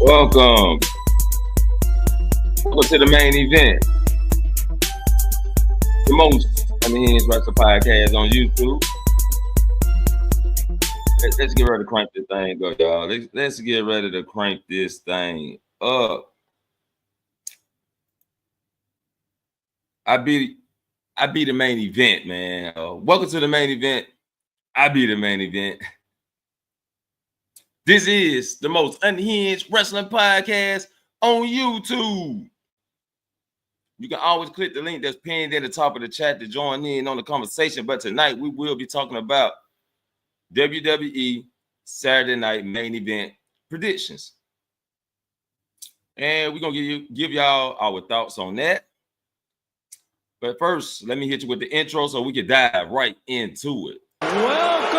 Welcome. Welcome to the main event. The most unhinged wrestling podcast on YouTube. Let's get ready to crank this thing up, y'all. Let's get ready to crank this thing up. I be the main event, man. Welcome to the main event. I be the main event. This is the most unhinged wrestling podcast on YouTube. You can always click the link that's pinned at the top of the chat to join in on the conversation. But tonight we will be talking about WWE Saturday Night Main Event predictions. And we're going to give y'all our thoughts on that. But first, let me hit you with the intro so we can dive right into it. Welcome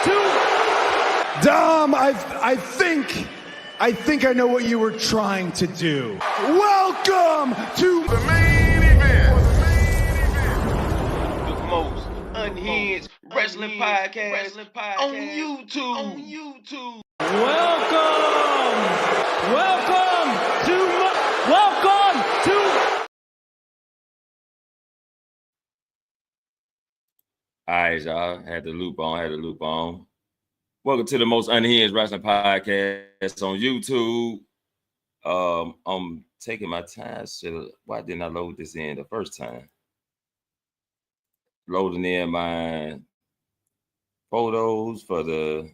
to Dom, I think I know what you were trying to do. Welcome to the main event. The most unhinged wrestling podcast on YouTube. Welcome to All right, y'all. Had the loop on. Welcome to the most unhinged wrestling podcast on YouTube. I'm taking my time. Why didn't I load this in the first time? Loading in my photos for the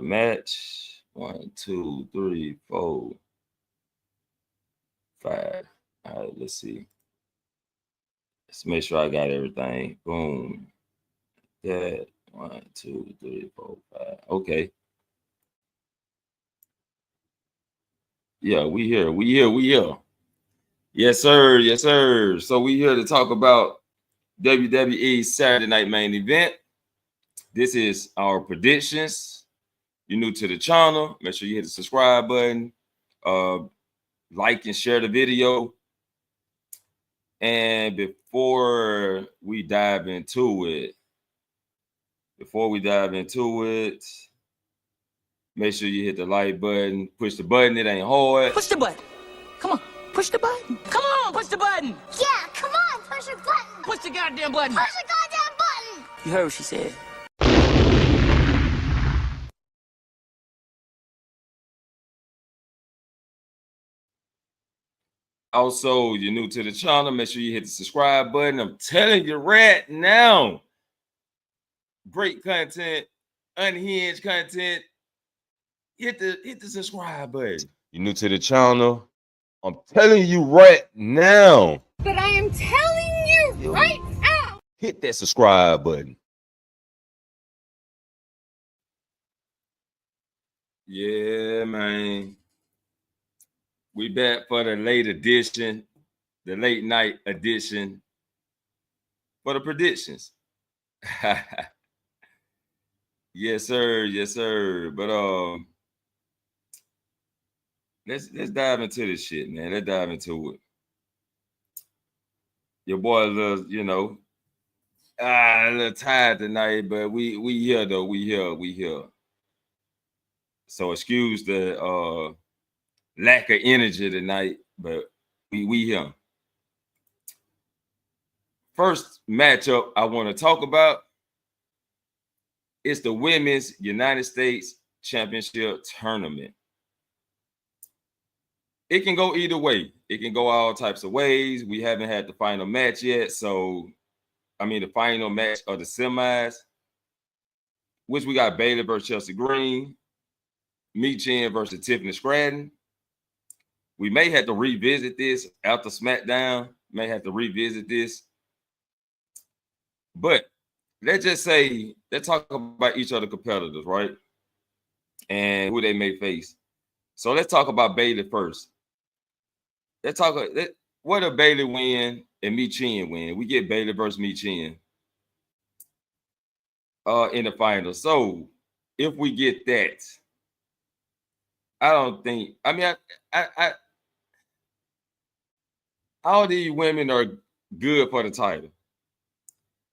match. 1, 2, 3, 4, 5. All right, let's see. Let's make sure I got everything. Boom. That 1, 2, 3, 4, 5. Okay. Yeah, we here. Yes, sir. So we here to talk about WWE Saturday Night Main Event. This is our predictions. You're new to the channel, make sure you hit the subscribe button, like and share the video. And before we dive into it, make sure you hit the like button, push the button, it ain't hard. Push the button. Come on, push the button. Come on, push the button. Yeah, come on, push the button. Push the goddamn button. Push the goddamn button. You heard what she said. Also, you're new to the channel, make sure you hit the subscribe button. I'm telling you right now, great content, unhinged content. Hit the subscribe button. You're new to the channel. I'm telling you right now. But I am telling you right now. Hit that subscribe button. Yeah, man. We back for the late edition, the late night edition for the predictions. Yes, sir. But let's dive into this shit, man. Let's dive into it. Your boy, a little tired tonight, but we here though. We here. So excuse the lack of energy tonight, but we here. First matchup I want to talk about is the Women's United States Championship Tournament. It can go either way. It can go all types of ways. We haven't had the final match yet. The final match of the semis, which we got Bayley versus Chelsea Green, Michin versus Tiffany Stratton. We may have to revisit this after SmackDown. But let's talk about each of the competitors, right? And who they may face. So let's talk about Bayley first. What if Bayley win and Michin win? We get Bayley versus Michin in the final. So if we get that, all these women are good for the title.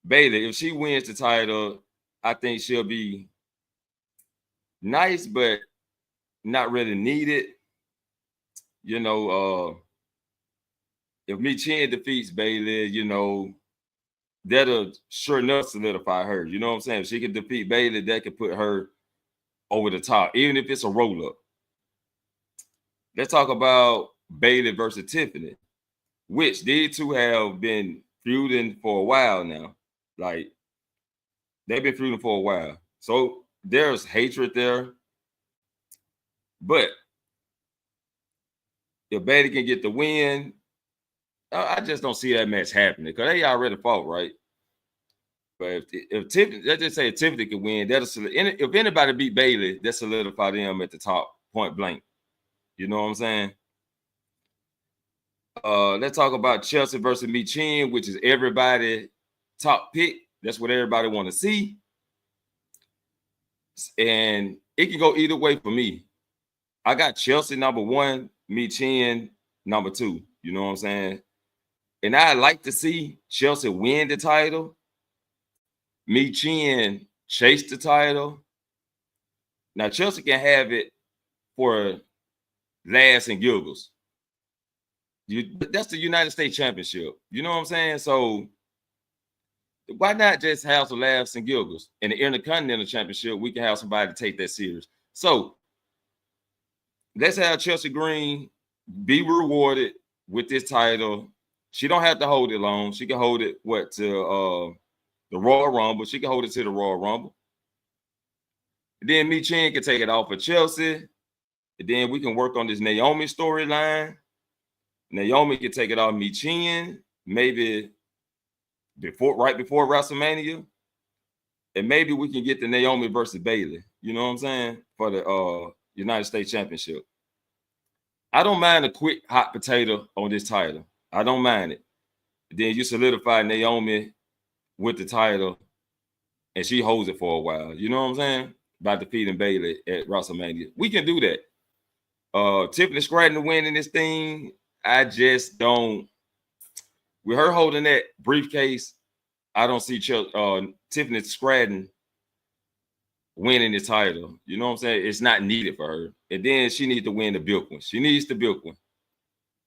Bayley, if she wins the title, I think she'll be nice, but not really needed. You know, if Michin defeats Bailey, you know, that'll sure enough solidify her. You know what I'm saying? If she can defeat Bailey, that could put her over the top, even if it's a roll up. Let's talk about Bailey versus Tiffany, which these two have been feuding for a while now. Like, they've been feuding for a while. So there's hatred there. But if Bailey can get the win, I just don't see that match happening because they already fought, right? But if Tiffany, let's just say if Tiffany can win, if anybody beat Bailey, that solidify them at the top, point blank. You know what I'm saying? Let's talk about Chelsea versus Michin, which is everybody top pick. That's what everybody want to see. And it can go either way for me. I got Chelsea number 1, Michin number 2. You know what I'm saying? And I like to see Chelsea win the title, Michin chase the title. Now, Chelsea can have it for laughs and giggles. That's the United States Championship. You know what I'm saying? So why not just have some laughs and giggles? In the Intercontinental Championship, we can have somebody take that serious. So let's have Chelsea Green be rewarded with this title. She don't have to hold it long. She can hold it to the Royal Rumble. She can hold it to the Royal Rumble. And then Michin can take it off of Chelsea. And then we can work on this Naomi storyline. Naomi can take it off Michin, maybe right before WrestleMania. And maybe we can get the Naomi versus Bailey. You know what I'm saying? For the United States Championship. I don't mind a quick hot potato on this title. I don't mind it. Then you solidify Naomi with the title, and she holds it for a while. You know what I'm saying? By defeating Bailey at WrestleMania. We can do that. Tiffany Stratton winning this thing, I just don't. With her holding that briefcase, I don't see Tiffany Stratton winning the title. You know what I'm saying? It's not needed for her. And then she needs to win the big one. She needs the big one.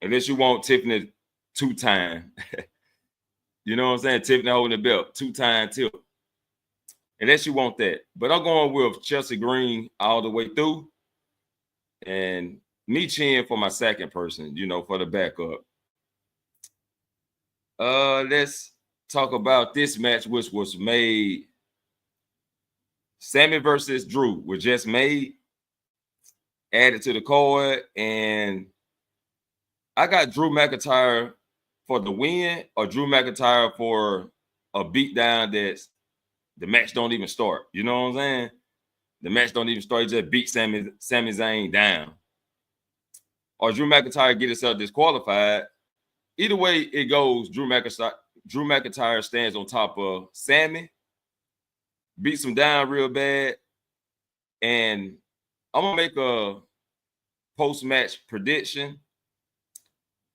Unless you want Tiffany 2-time. You know what I'm saying? Tiffany holding the belt, 2-time tilt. Unless you want that. But I'm going with Chelsea Green all the way through. And Michin for my second person, you know, for the backup. Let's talk about this match, which was made. Sammy versus Drew was just made, added to the card, and I got Drew McIntyre for the win or Drew McIntyre for a beatdown that's the match don't even start. You know what I'm saying? The match don't even start. He just beat Sami Zayn down. Or Drew McIntyre get himself disqualified. Either way it goes, Drew McIntyre stands on top of Sammy, beats him down real bad, and I'm going to make a post-match prediction.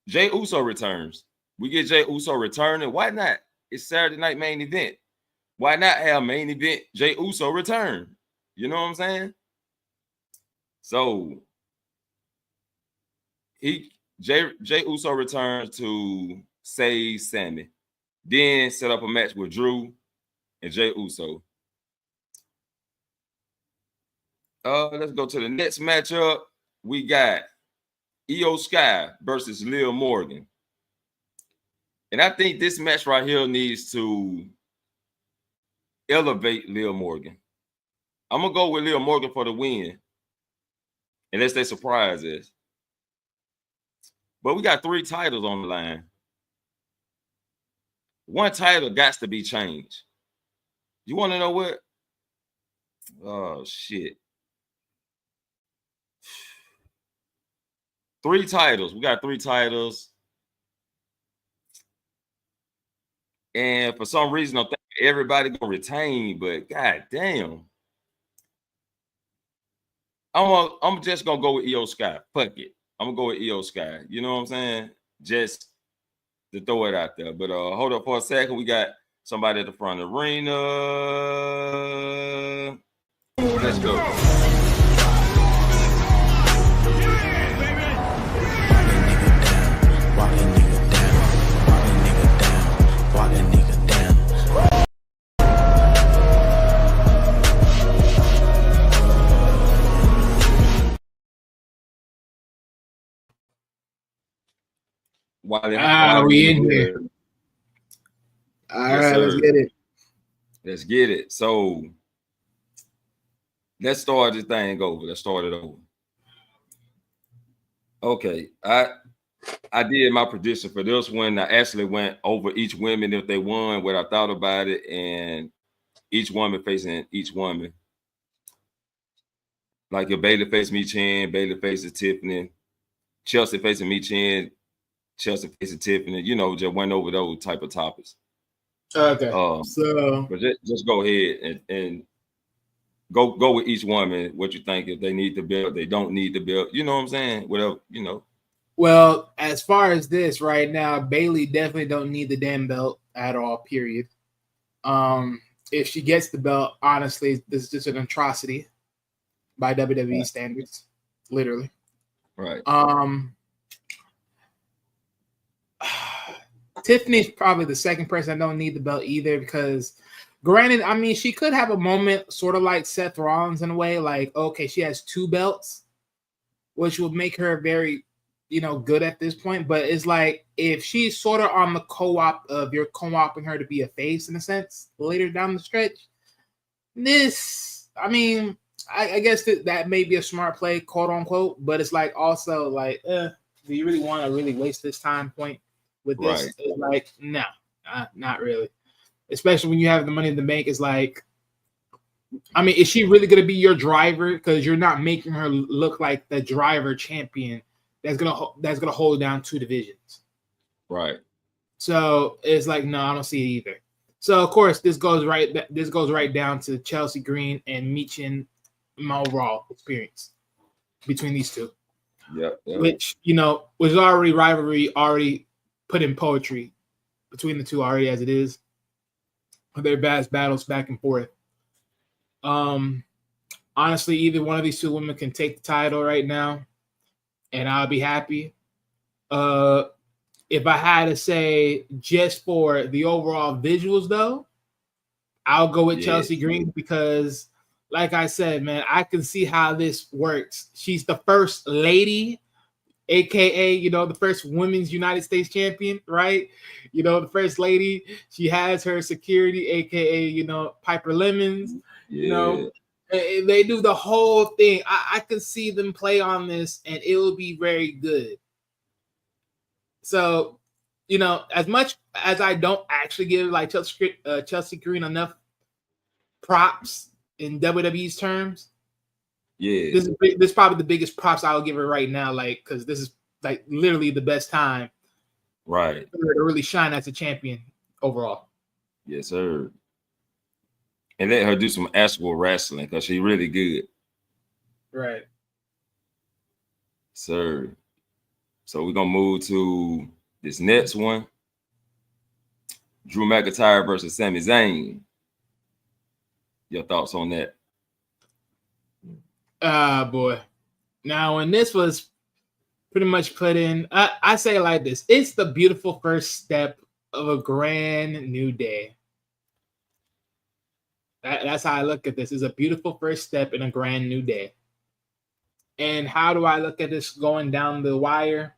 Jey Uso returns. We get Jey Uso returning. Why not? It's Saturday night main event. Why not have main event Jey Uso return? You know what I'm saying? So Jey Uso returns to save Sammy. Then set up a match with Drew and Jey Uso. Let's go to the next matchup. We got Io Sky versus Liv Morgan. And I think this match right here needs to elevate Liv Morgan. I'm going to go with Liv Morgan for the win. Unless they surprise us. But we got 3 titles on the line. One title got to be changed. You want to know what? Oh, shit. 3 titles. We got 3 titles. And for some reason, I think everybody going to retain, but god damn. I'm just going to go with Io Sky. Fuck it. I'm going to go with Io Sky. You know what I'm saying? Just to throw it out there. But hold up for a second. We got somebody at the front of the arena. Let's go. We in here. All right, let's get it. Let's get it. So let's start this thing over. Let's start it over. Okay, I did my prediction for this one. I actually went over each woman if they won, what I thought about it, and each woman facing each woman. Like if Bayley faced Mi Chen, Bayley faces Tiffany, Chelsea facing Mi Chen, Chelsea facing Tiffany. You know, just went over those type of topics. Okay. So, but just go ahead and go with each woman. What you think, if they need the belt, they don't need the belt. You know what I'm saying? Whatever, you know. Well, as far as this right now, Bayley definitely don't need the damn belt at all. Period. If she gets the belt, honestly, this is just an atrocity by WWE standards, literally. Right. Tiffany's probably the second person I don't need the belt either, because granted, I mean, she could have a moment sort of like Seth Rollins in a way, like, okay, she has 2 belts, which would make her very, good at this point. But it's like, if she's sort of on the co-op of you're co-opting her to be a face in a sense later down the stretch, I guess that may be a smart play, quote unquote, but it's like also like, do you really want to really waste this time point with this? Right. It's like, no, not really. Especially when you have the Money in the Bank. It's like, I mean, is she really going to be your driver? Because you're not making her look like the driver champion that's gonna hold down 2 divisions. Right. So it's like, no, I don't see it either. So of course this goes right down to Chelsea Green and Mi Chen overall experience between these two. Yep. Which, was already rivalry, already put in poetry between the two already as it is. Their vast battles back and forth. Honestly, either one of these 2 women can take the title right now, and I'll be happy. If I had to say just for the overall visuals, though, I'll go with Chelsea Green because, like I said, man, I can see how this works. She's the first lady, aka, the first women's United States champion, right? The first lady. She has her security, aka, Piper Lemons. They do the whole thing. I could see them play on this, and it will be very good. So, as much as I don't actually give like Chelsea Green enough props in WWE's terms, this is probably the biggest props I'll give her right now. Like, because this is like literally the best time, right, for her to really shine as a champion overall. Yes, sir. And let her do some actual wrestling because she's really good. Right. Sir. So we're going to move to this next one. Drew McIntyre versus Sami Zayn. Your thoughts on that? Boy. Now, when this was pretty much put in, I say it like this. It's the beautiful first step of a grand new day. That's how I look at this. It's a beautiful first step in a grand new day. And how do I look at this going down the wire?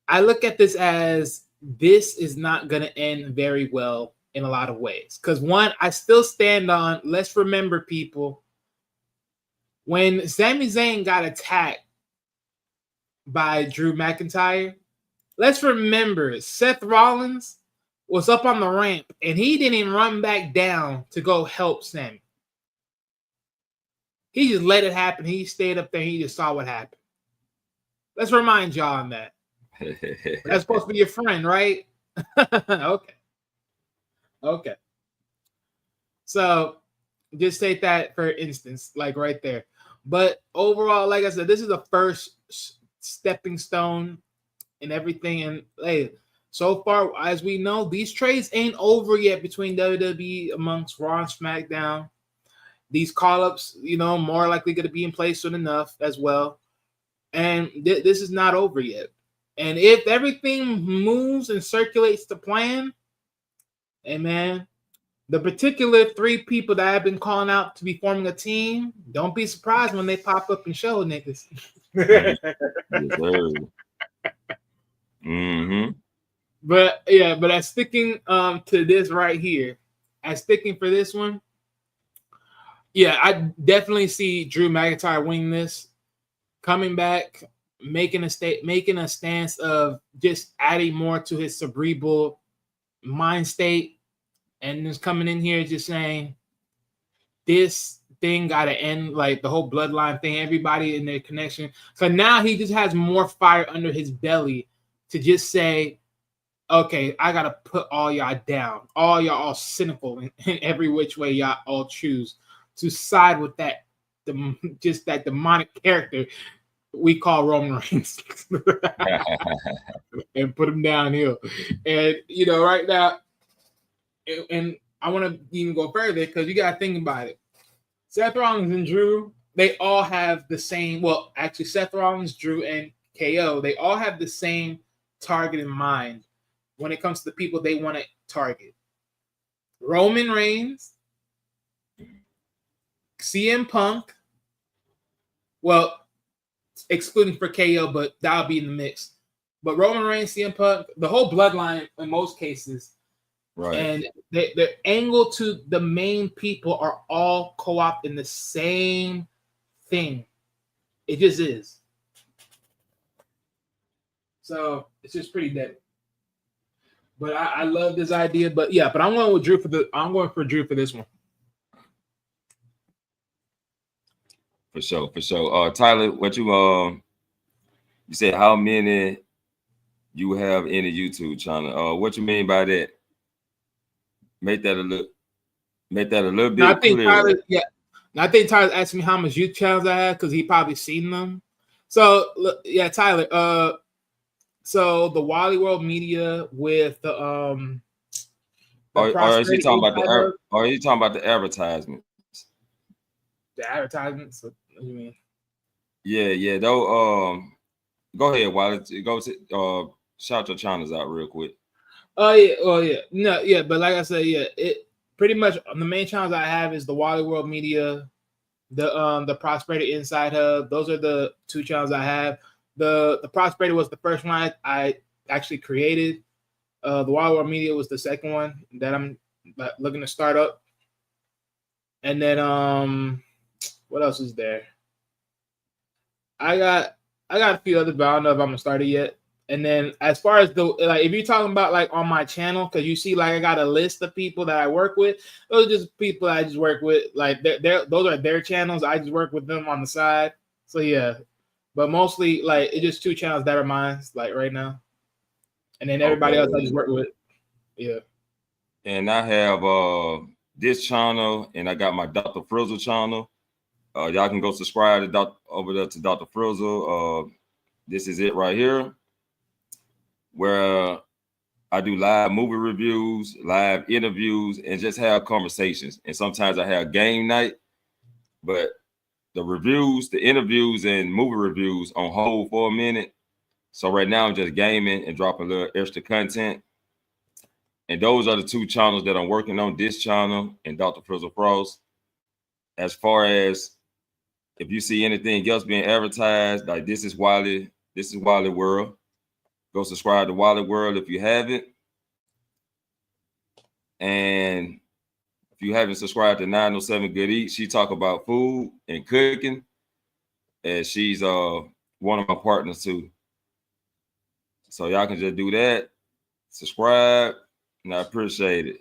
I look at this as this is not going to end very well in a lot of ways. Because one, I still stand on, let's remember, people, when Sami Zayn got attacked by Drew McIntyre, let's remember Seth Rollins was up on the ramp and he didn't even run back down to go help Sami. He just let it happen. He stayed up there. He just saw what happened. Let's remind y'all on that. That's supposed to be your friend, right? Okay. So just take that for instance, like right there. But overall, like I said, this is the first stepping stone and everything. And hey, so far as we know, these trades ain't over yet between WWE amongst Raw and SmackDown. These call-ups, more likely going to be in place soon enough as well. And this is not over yet. And if everything moves and circulates to plan, hey man, the particular 3 people that I've been calling out to be forming a team, don't be surprised when they pop up and show niggas. Yes, sir. Mm-hmm. But as sticking to this right here, as sticking for this one, yeah, I definitely see Drew McIntyre winning this, coming back, making a stance of just adding more to his cerebral mind state, and just coming in here just saying this thing got to end, like the whole bloodline thing, everybody in their connection. So now he just has more fire under his belly to just say, okay, I got to put all y'all down, all y'all all cynical in every which way y'all all choose to side with that, just that demonic character we call Roman Reigns and put him downhill. And, right now, and I want to even go further because you got to think about it. Seth Rollins and Drew, they all have the same, well, actually Seth Rollins, Drew, and KO, they all have the same target in mind when it comes to the people they want to target. Roman Reigns, CM Punk, well, excluding for KO, but that'll be in the mix. But Roman Reigns, CM Punk, the whole bloodline in most cases, Right. And the angle to the main people are all co-op in the same thing. It just is. So it's just pretty dead. But I love this idea. But yeah, but I'm going for Drew for this one. For sure. Tyler, what you said how many you have in a YouTube channel? What you mean by that? Make that a little bit clearer. I think Tyler asked me how much YouTube channels I have because he probably seen them. So yeah, Tyler. So the Wally World Media with the or is he talking about are you talking about the advertisements? The advertisements. What do you mean? Yeah. Though, go ahead, Wally. Go to shout your channels out real quick. Oh yeah. No, yeah, but like I said, yeah, it pretty much the main channels I have is the Wally World Media, the Prosperity Inside Hub. Those are the 2 channels I have. The Prosperity was the first one I actually created. The Wally World Media was the second one that I'm looking to start up. And then what else is there? I got a few others, but I don't know if I'm gonna start it yet. And then as far as if you're talking about like on my channel, because you see like I got a list of people that I work with. Those are just people I just work with. Like those are their channels. I just work with them on the side. So yeah, but mostly like it's just 2 channels that are mine like right now. And then everybody else I just work with. Yeah. And I have this channel, and I got my Dr. Frizzle channel. Y'all can go subscribe to over there to Dr. Frizzle. This is it right here, where I do live movie reviews, live interviews, and just have conversations. And sometimes I have game night, but the reviews, the interviews, and movie reviews on hold for a minute. So right now I'm just gaming and dropping a little extra content. And those are the 2 channels that I'm working on, this channel and Dr. Frizzle Frost. As far as if you see anything else being advertised, like this is Wally World. Go subscribe to Wally World if you haven't. And if you haven't subscribed to 907 Good Eat, she talk about food and cooking. And she's one of my partners too. So y'all can just do that. Subscribe, and I appreciate it.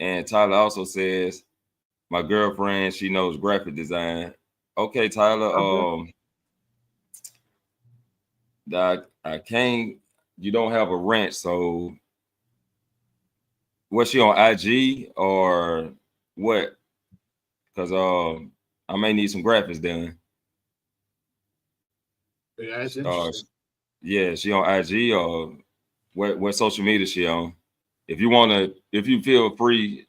And Tyler also says, my girlfriend, she knows graphic design. Okay, Tyler. I can't. You don't have a ranch, so was she on IG or what? Because I may need some graphics done. Yeah, that's interesting. Yeah, she on IG or what social media she on. If you feel free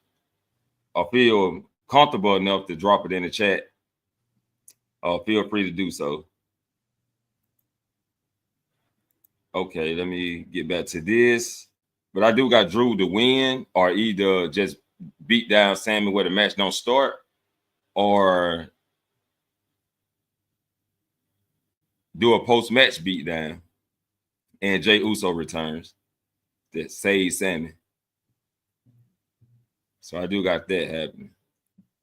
or feel comfortable enough to drop it in the chat, feel free to do so. Okay, let me get back to this. But I do got Drew to win, or either just beat down Sammy where the match don't start, or do a post-match beatdown, and Jay Uso returns that saves Sammy. So I do got that happening.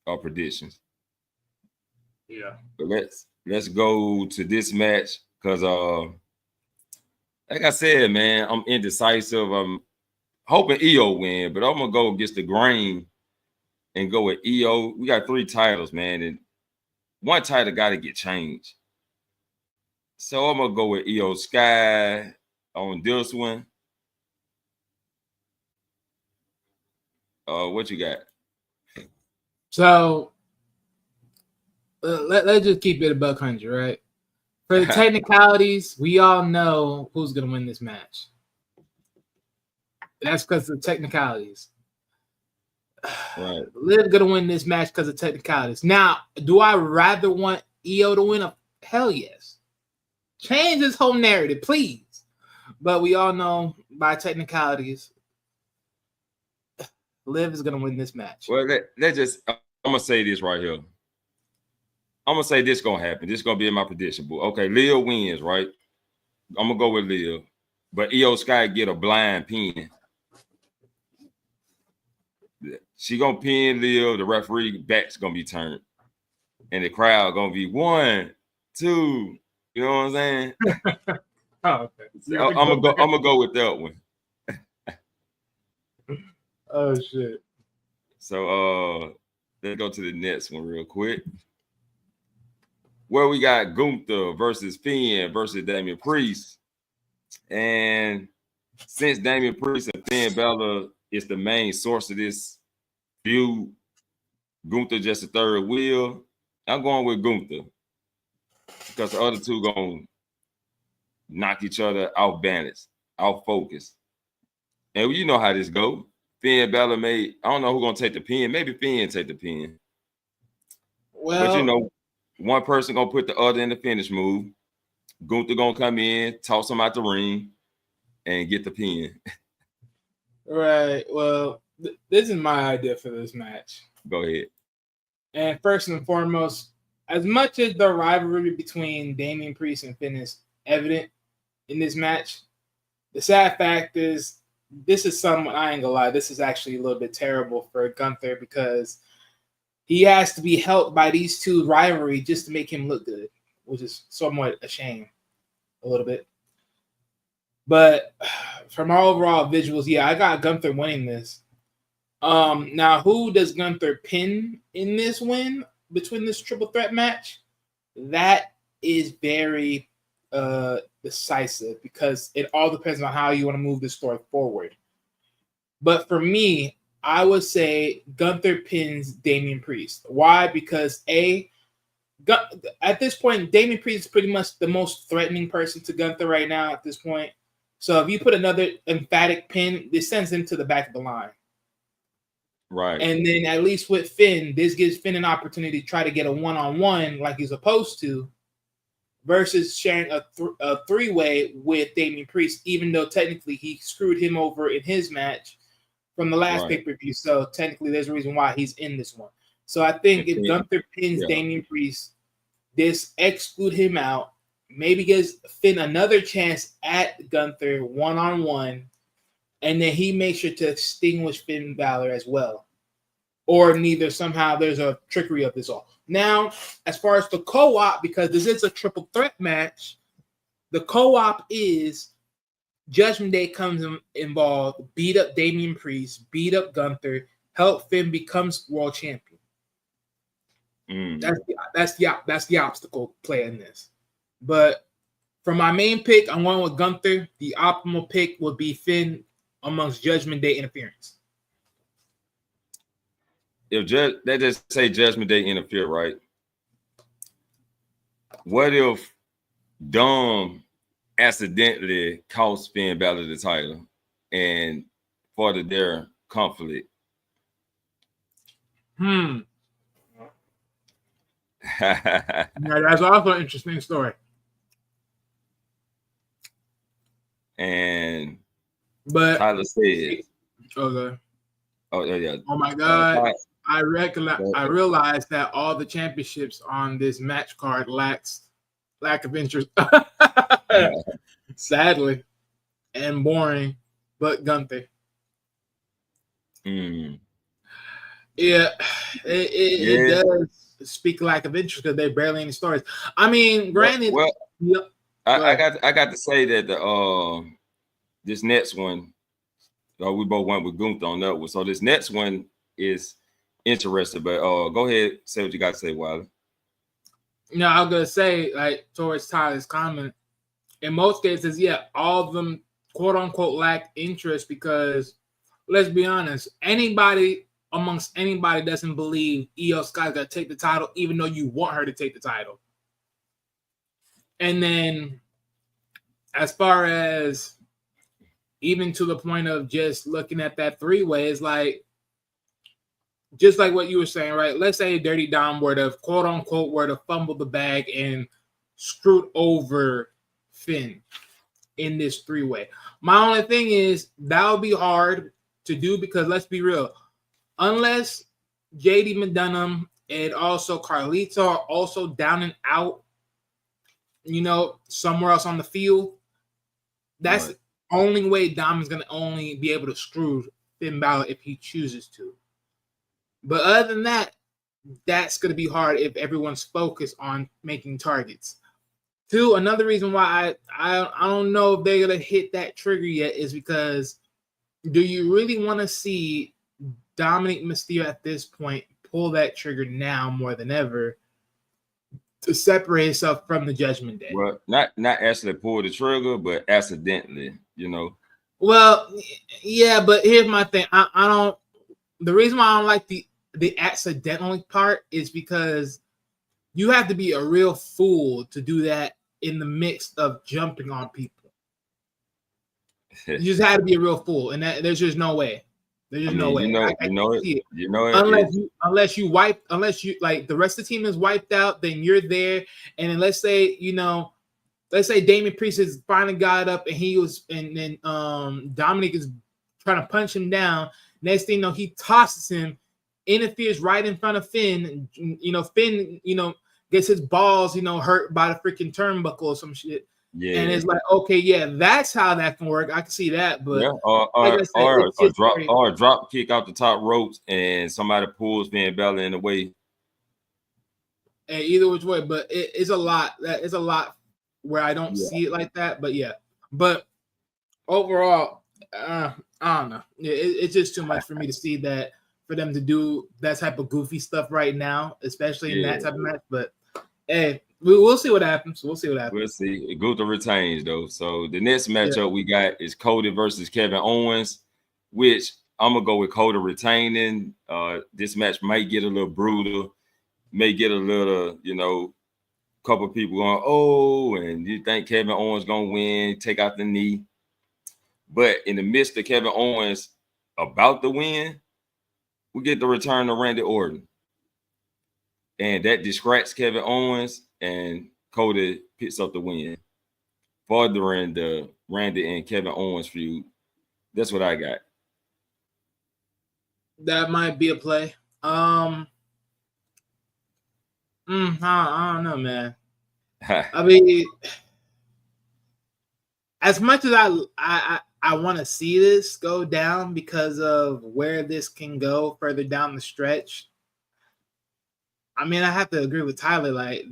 Our predictions. Yeah. But let's go to this match because like I said, man, I'm indecisive. I'm hoping EO win, but I'm gonna go against the grain and go with EO. We got 3 titles, man, and one title got to get changed. So I'm gonna go with EO Sky on this one. What you got? So let's just keep it above 100, right? For the technicalities, we all know who's going to win this match. That's because of the technicalities. Right. Liv going to win this match because of technicalities. Now, do I rather want EO to win? Hell yes. Change this whole narrative, please. But we all know by technicalities, Liv is going to win this match. Well, I'm going to say this right here. I'm going to say this going to happen. This is going to be in my prediction book. Okay, Leo wins, right? I'm going to go with Leo. But EO Sky get a blind pin. She going to pin Leo. The referee back's going to be turned. And the crowd going to be 1, 2. You know what I'm saying? Oh, okay. So I'm gonna go with that one. Oh shit. So let's go to the next one real quick. Where we got Gunther versus Finn versus Damian Priest. And since Damian Priest and Finn Balor is the main source of this feud, Gunther just a third wheel. I'm going with Gunther because the other two gonna knock each other off balance, off focus. And you know how this go. Finn Balor I don't know who's gonna take the pin. Maybe Finn take the pin. Well, but you know, one person gonna put the other in the finish move. Gunther gonna come in, toss him out the ring, and get the pin. Right. Well, this is my idea for this match. Go ahead. And first and foremost, as much as the rivalry between Damian Priest and Finn is evident in this match, the sad fact is this is somewhat, I ain't gonna lie, this is actually a little bit terrible for Gunther because he has to be helped by these two rivalry just to make him look good, which is somewhat a shame a little bit. But from our overall visuals, yeah, I got Gunther winning this. Now, who does Gunther pin in this win between this triple threat match? That is very decisive because it all depends on how you want to move this story forward. But for me, I would say Gunther pins Damian Priest. Why? Because at this point, Damian Priest is pretty much the most threatening person to Gunther right now at this point. So if you put another emphatic pin, this sends him to the back of the line. Right. And then at least with Finn, this gives Finn an opportunity to try to get a one-on-one like he's supposed to versus sharing a three-way with Damian Priest, even though technically he screwed him over in his match from the last pay-per-view. So technically there's a reason why he's in this one. So I think if Gunther pins Damian Priest, this exclude him out, maybe gives Finn another chance at Gunther one-on-one, and then he makes sure to extinguish Finn Balor as well. Or neither, somehow there's a trickery of this all. Now, as far as the co-op, because this is a triple threat match, the co-op is Judgment Day comes involved, beat up Damian Priest, beat up Gunther, help Finn becomes world champion. That's the obstacle play in this. But for my main pick, I'm going with Gunther. The optimal pick would be Finn amongst Judgment Day interference. If they just say Judgment Day interfere, right? What if Dom accidentally cost Finn Balor the title and for their conflict. Now, that's also an interesting story. And But Tyler said, okay. "Oh yeah, Oh my God! I realized that all the championships on this match card lack of interest. Sadly, and boring, but Gunther. Mm. Yeah, it does speak lack of interest because they barely any stories. I mean, granted, I got to say that the this next one, we both went with Gunther on that one. So this next one is interesting. But go ahead, say what you got to say, Wiley. No, I was gonna say, like, towards Tyler's comment, in most cases, yeah, all of them quote unquote lack interest because let's be honest, anybody doesn't believe Io Sky's gonna take the title, even though you want her to take the title. And then as far as even to the point of just looking at that three-way, it's like just like what you were saying, right? Let's say Dirty Dom were to quote unquote fumble the bag and screwed over Finn in this three-way. My only thing is that would be hard to do because let's be real, unless JD McDonough and also Carlito are also down and out, somewhere else on the field, that's the only way Dom is going to only be able to screw Finn Balor if he chooses to. But other than that, that's going to be hard if everyone's focused on making targets. Two, another reason why I don't know if they're going to hit that trigger yet is because do you really want to see Dominic Mysterio at this point pull that trigger now more than ever to separate himself from the Judgment Day? Well, not actually pull the trigger, but accidentally, Well, yeah, but here's my thing. I don't. The reason why I don't like the accidentally part is because you have to be a real fool to do that in the midst of jumping on people. You just had to be a real fool, and there's just no way. There's just no way. Unless you like the rest of the team is wiped out, then you're there. And then let's say Damian Priest has finally got up and then Dominic is trying to punch him down. Next thing you know, he tosses him, interferes right in front of Finn. Finn, gets his balls, hurt by the freaking turnbuckle or some shit. Yeah. And it's like, okay, yeah, that's how that can work. I can see that, but or a drop kick out the top ropes and somebody pulls Finn Balor in the way. And either which way, but it's a lot. That is a lot where I don't see it like that. But yeah, but overall, I don't know. It's just too much for me to see that for them to do that type of goofy stuff right now, especially in that type of match. But hey. We'll see what happens. We'll see. Gunther retains, though. So the next matchup we got is Cody versus Kevin Owens, which I'm going to go with Cody retaining. This match might get a little brutal, may get a little, couple of people going, oh, and you think Kevin Owens going to win, take out the knee. But in the midst of Kevin Owens about to win, we get the return of Randy Orton. And that distracts Kevin Owens, and Cody picks up the win, furthering the Randy and Kevin Owens feud. That's what I got. That might be a play. I don't know, man. I mean, as much as I want to see this go down because of where this can go further down the stretch, I mean, I have to agree with Tyler. Like,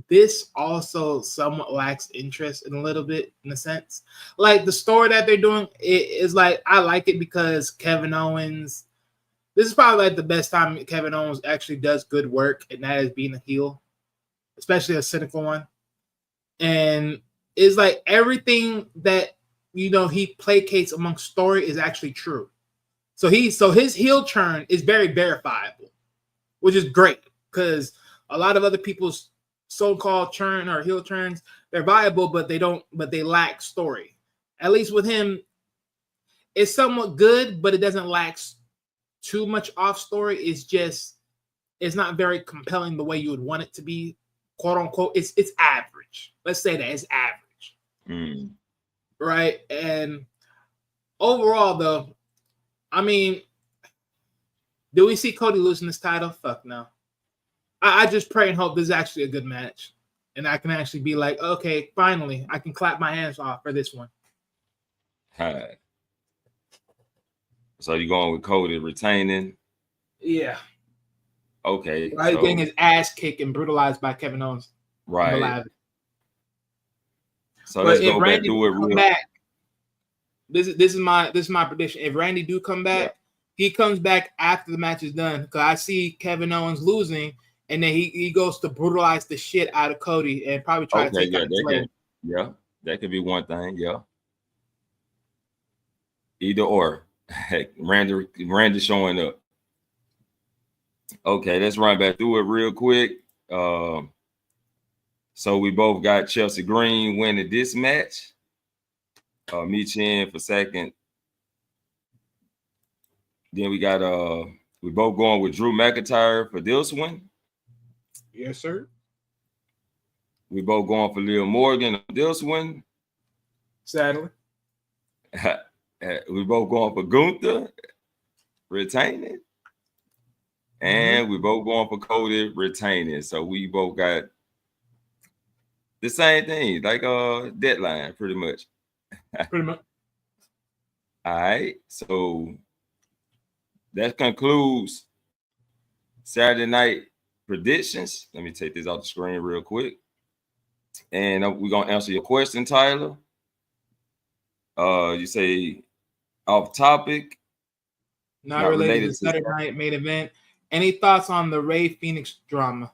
this also somewhat lacks interest in a little bit, in a sense. Like, the story that they're doing is like, I like it because Kevin Owens, this is probably like the best time Kevin Owens actually does good work, and that is being a heel, especially a cynical one. And it's like everything that, he placates amongst story is actually true. So his heel turn is very verifiable, which is great. Because a lot of other people's so-called turn or heel turns, they're viable, but they lack story. At least with him, it's somewhat good, but it doesn't lack too much off story. It's not very compelling the way you would want it to be, quote unquote. It's average. Let's say that it's average. Right? And overall, though, I mean, do we see Cody losing this title? Fuck no. I just pray and hope this is actually a good match. And I can actually be like, okay, finally, I can clap my hands off for this one. All right. So you're going with Cody retaining? Yeah. Okay. Right, so, getting his ass kicked and brutalized by Kevin Owens. Right. So but let's if go Randy back to it real. Back, this is my prediction. If Randy do come back, he comes back after the match is done. Because I see Kevin Owens losing, and then he goes to brutalize the shit out of Cody and probably try to take out his leg. Yeah, that could be one thing. Yeah. Either or. Randy showing up. Okay, let's run back through it real quick. So we both got Chelsea Green winning this match. Michin for second. Then we got we both going with Drew McIntyre for this one. Yes, sir. We both going for Liv Morgan on this one. Sadly. We both going for Gunther retaining. And we both going for Cody retaining. So we both got the same thing, like deadline, pretty much. Pretty much. All right. So that concludes Saturday night predictions. Let me take this off the screen real quick. And we're gonna answer your question, Tyler. You say off topic. Not related to Saturday night main event. Any thoughts on the Rey Fenix drama?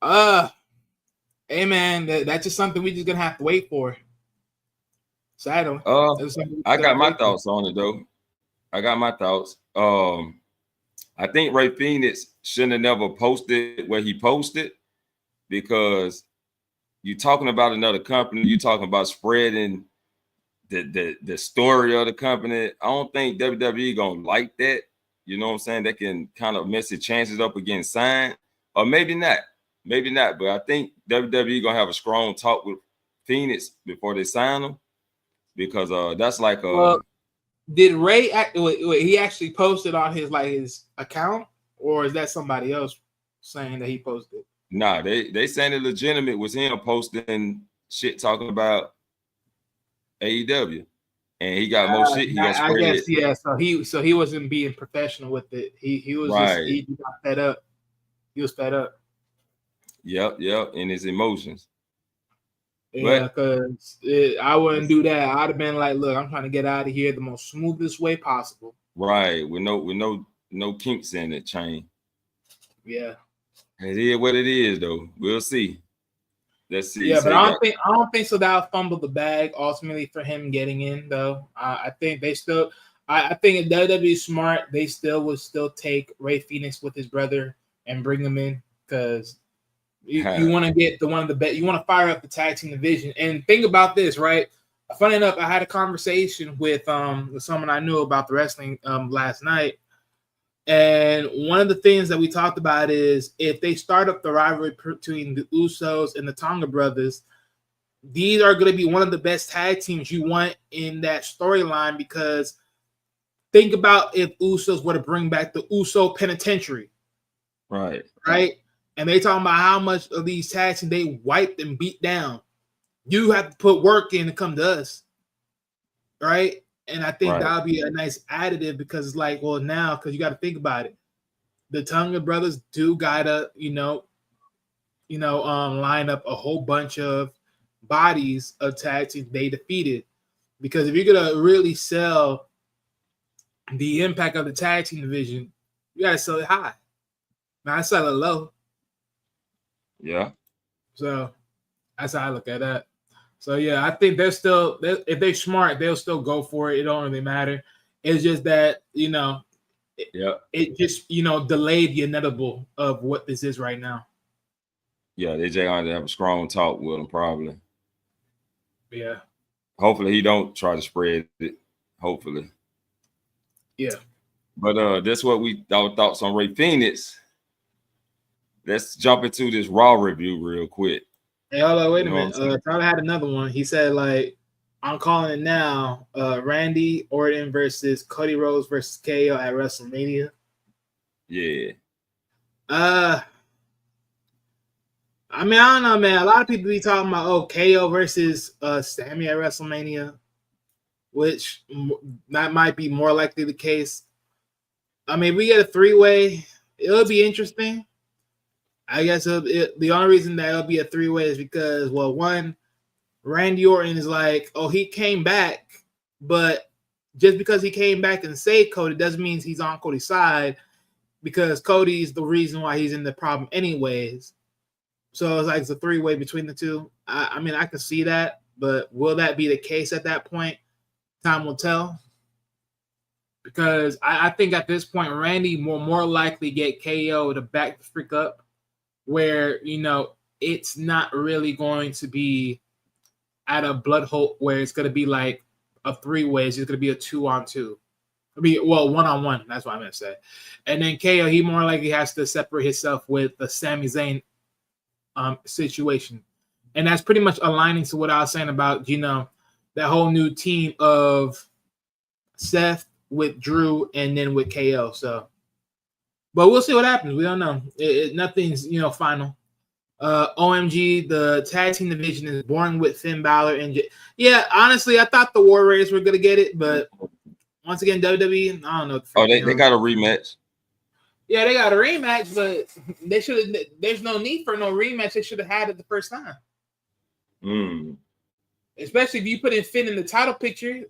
Hey man, that's just something we just gonna have to wait for. Sadly. I got my thoughts on it though. I got my thoughts. I think Rey Fenix shouldn't have never posted where he posted, because you're talking about another company, you're talking about spreading the story of the company. I don't think WWE gonna like that. You know what I'm saying? That can kind of mess the chances up against signed, or maybe not. Maybe not. But I think WWE gonna have a strong talk with Phoenix before they sign him, because that's like a. Well, did Ray he actually posted on his account, or is that somebody else saying that he posted? Nah, they saying it legitimate was him posting shit talking about AEW. And he got more shit. He got I guess it. Yeah. So he wasn't being professional with it. He was right. He got fed up. He was fed up. Yep. In his emotions. Yeah, because I wouldn't do that. I'd have been like, look, I'm trying to get out of here the most smoothest way possible. Right. With no kinks in the chain. Yeah. It is what it is, though. We'll see. Let's see. Yeah, but I don't think so. That'll fumble the bag ultimately for him getting in, though. I think they still. I think if WWE smart, they would still take Rey Fenix with his brother and bring him in, because you want to get one of the best. You want to fire up the tag team division. And think about this, right? Funny enough, I had a conversation with someone I knew about the wrestling last night. And one of the things that we talked about is if they start up the rivalry between the Usos and the Tonga brothers, these are going to be one of the best tag teams you want in that storyline, because think about if Usos were to bring back the Uso Penitentiary. Right. And they talking about how much of these tag teams they wiped and beat down. You have to put work in to come to us. Right? And I think that'll be a nice additive, because it's like, well, now, because you got to think about it. The Tonga brothers do gotta, line up a whole bunch of bodies of tag teams they defeated. Because if you're gonna really sell the impact of the tag team division, you gotta sell it high. Now I sell it low. Yeah. So that's how I look at that. So, yeah, I think if they're smart, they'll still go for it. It don't really matter. It's just that, it just, delayed the inevitable of what this is right now. Yeah, they just gonna have a strong talk with him probably. Yeah. Hopefully he don't try to spread it. Hopefully. Yeah. But that's what our thoughts on Ray Phoenix. Let's jump into this Raw review real quick. Hey, hold on, wait You a know what I'm minute. Tyler had another one. He said, like, I'm calling it now. Randy Orton versus Cody Rhodes versus KO at WrestleMania. Yeah. I mean, I don't know, man. A lot of people be talking about KO versus Sammy at WrestleMania, which that might be more likely the case. I mean, we get a 3-way. It'll be interesting. I guess the only reason that it'll be a 3-way is because, well, one, Randy Orton is like, oh, he came back, but just because he came back and saved Cody doesn't mean he's on Cody's side, because Cody's the reason why he's in the problem anyways. So it's like it's a 3-way between the two. I mean, I can see that, but will that be the case at that point? Time will tell. Because I think at this point, Randy will more likely get KO to back the freak up, where, you know, it's not really going to be at a blood hope where it's going to be like a 3-way. It's just going to be a 2-on-2. I mean, well, 1-on-1. That's what I meant to say. And then KO, he more likely has to separate himself with the Sami Zayn situation. And that's pretty much aligning to what I was saying about, you know, that whole new team of Seth with Drew and then with KO. So, but we'll see what happens. We don't know. Nothing's, you know, final. OMG, the tag team division is boring with Finn Balor and yeah, honestly, I thought the War Raiders were gonna get it, but once again, WWE, I don't know. Oh, they got a rematch. Yeah, they got a rematch, but they should have. There's no need for no rematch. They should have had it the first time. Especially if you put in Finn in the title picture,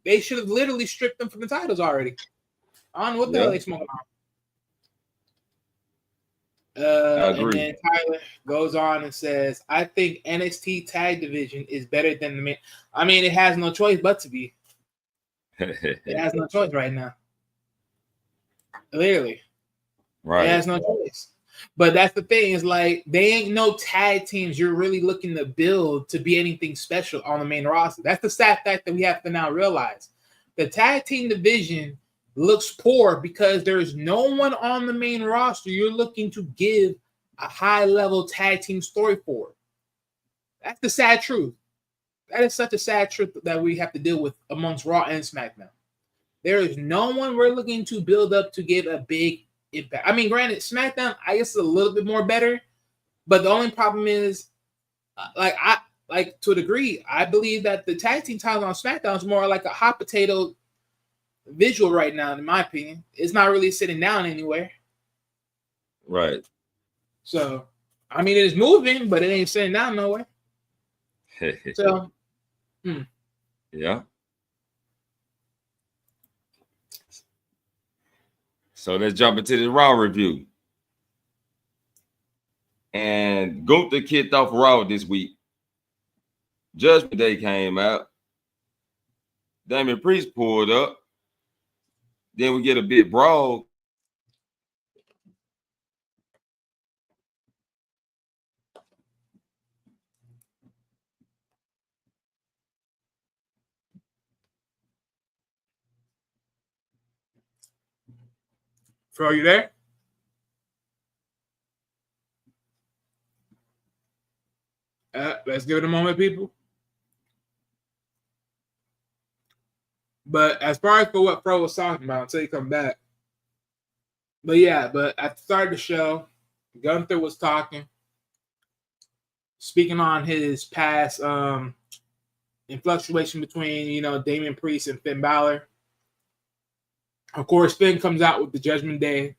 they should have literally stripped them from the titles already. I don't know what the hell they smoking on. I agree. And then Tyler goes on and says, I think NXT tag division is better than the main. I mean, it has no choice but to be. It has no choice right now. Literally. Right. It has no choice. But that's the thing, is like they ain't no tag teams you're really looking to build to be anything special on the main roster. That's the sad fact that we have to now realize. The tag team division looks poor because there's no one on the main roster you're looking to give a high-level tag team story for. That's the sad truth. That is such a sad truth that we have to deal with amongst Raw and SmackDown. There is no one we're looking to build up to give a big impact. I mean, granted, SmackDown, I guess, is a little bit more better, but the only problem is, to a degree, I believe that the tag team titles on SmackDown is more like a hot potato visual right now, in my opinion. It's not really sitting down anywhere. Right. So, I mean, it is moving, but it ain't sitting down nowhere. So, yeah. So let's jump into the Raw review. And Gunther kicked off Raw this week. Judgment Day came out. Damian Priest pulled up. Then we get a bit brawl. Fro, you there? Let's give it a moment, people. But as far as for what Fro was talking about, until you come back. But yeah, but at the start of the show, Gunther was talking, speaking on his past in fluctuation between, you know, Damian Priest and Finn Balor. Of course, Finn comes out with the Judgment Day.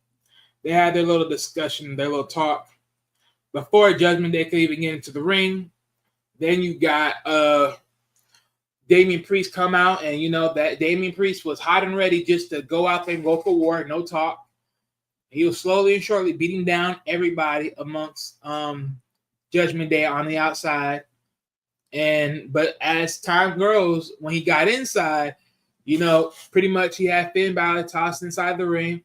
They had their little discussion, their little talk. Before Judgment Day could even get into the ring, then you got Damian Priest come out, and you know that Damian Priest was hot and ready just to go out there and go for war, no talk. He was slowly and surely beating down everybody amongst Judgment Day on the outside. But as time grows, when he got inside, you know, pretty much he had Finn Balor tossed inside the ring.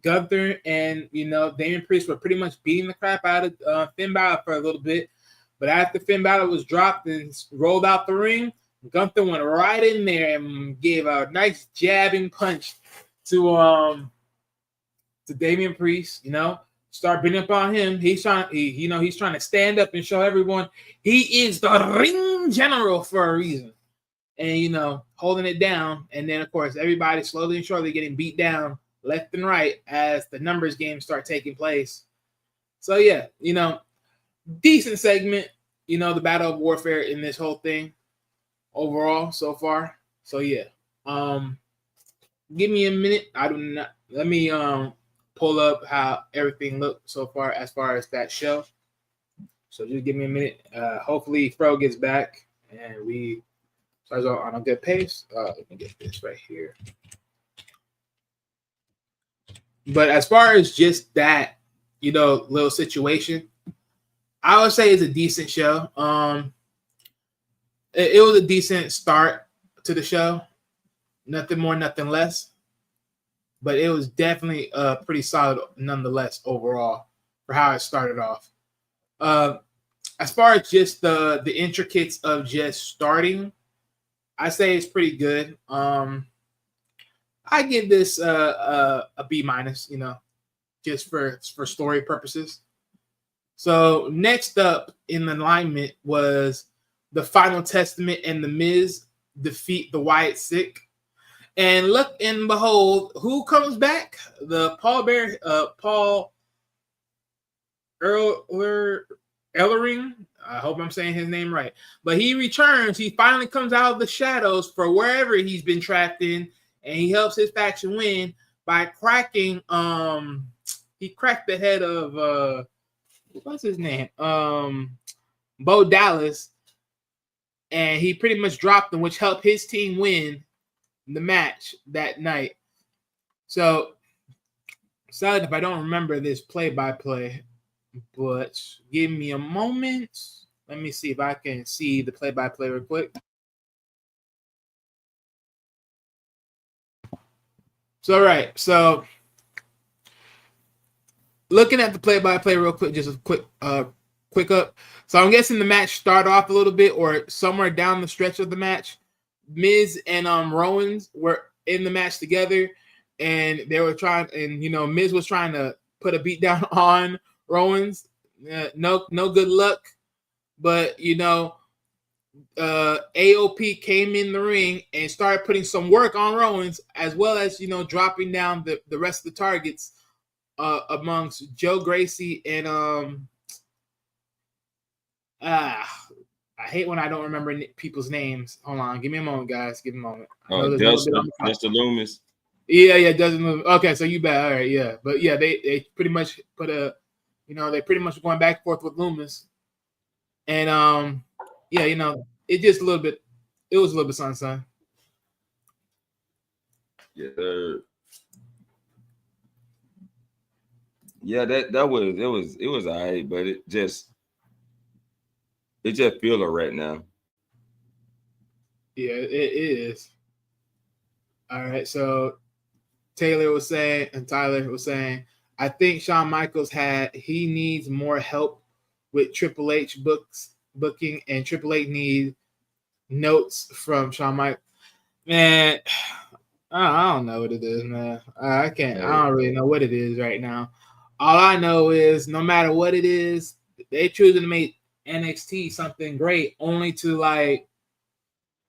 Gunther and Damian Priest were pretty much beating the crap out of Finn Balor for a little bit, but after Finn Balor was dropped and rolled out the ring, Gunther went right in there and gave a nice jabbing punch to Damian Priest. Start beating up on him. He's trying to stand up and show everyone he is the ring general for a reason, and holding it down. And then of course everybody slowly and surely getting beat down left and right as the numbers games start taking place. So yeah, decent segment. The Battle of Warfare in this whole thing overall so far. So yeah, give me a minute. Let me pull up how everything looked so far as that show. So just give me a minute. Hopefully Fro gets back and we start on a good pace. Let me get this right here. But as far as just that, little situation, I would say it's a decent show. It was a decent start to the show. Nothing more, nothing less. But it was definitely pretty solid nonetheless overall for how it started off. As far as just the intricacies of just starting, I say it's pretty good. I give this a B minus, just for story purposes. So next up in the alignment was the Final Testament and the Miz defeat the Wyatt Six. And look and behold, who comes back? The Paul Ellering. I hope I'm saying his name right. But he returns. He finally comes out of the shadows for wherever he's been trapped in, and he helps his faction win by cracking. He cracked the head of what's his name? Bo Dallas, and he pretty much dropped him, which helped his team win the match that night. So, sorry if I don't remember this play-by-play, but give me a moment. Let me see if I can see the play-by-play real quick. So, right. So, looking at the play-by-play real quick, just a quick up. So, I'm guessing the match started off a little bit or somewhere down the stretch of the match. Miz and Rowans were in the match together, and they were trying, and Miz was trying to put a beat down on Rowans. No good luck, but AOP came in the ring and started putting some work on Rowans, as well as dropping down the rest of the targets amongst Joe Gracie and I hate when I don't remember people's names. Hold on. Give me a moment, guys. Give me a moment. Mr. Loomis. Yeah, doesn't move. Okay, so you bet. All right, yeah. But yeah, they pretty much put they pretty much going back and forth with Loomis. And it just a little bit, it was a little bit sun. Yeah. Yeah, it was all right, but it just feel it right now. Yeah, it is. All right, so Tyler was saying, I think Shawn Michaels he needs more help with Triple H booking, and Triple H needs notes from Shawn Michaels. Man, I don't know what it is, man. I don't really know what it is right now. All I know is no matter what it is, they choosing to make NXT something great only to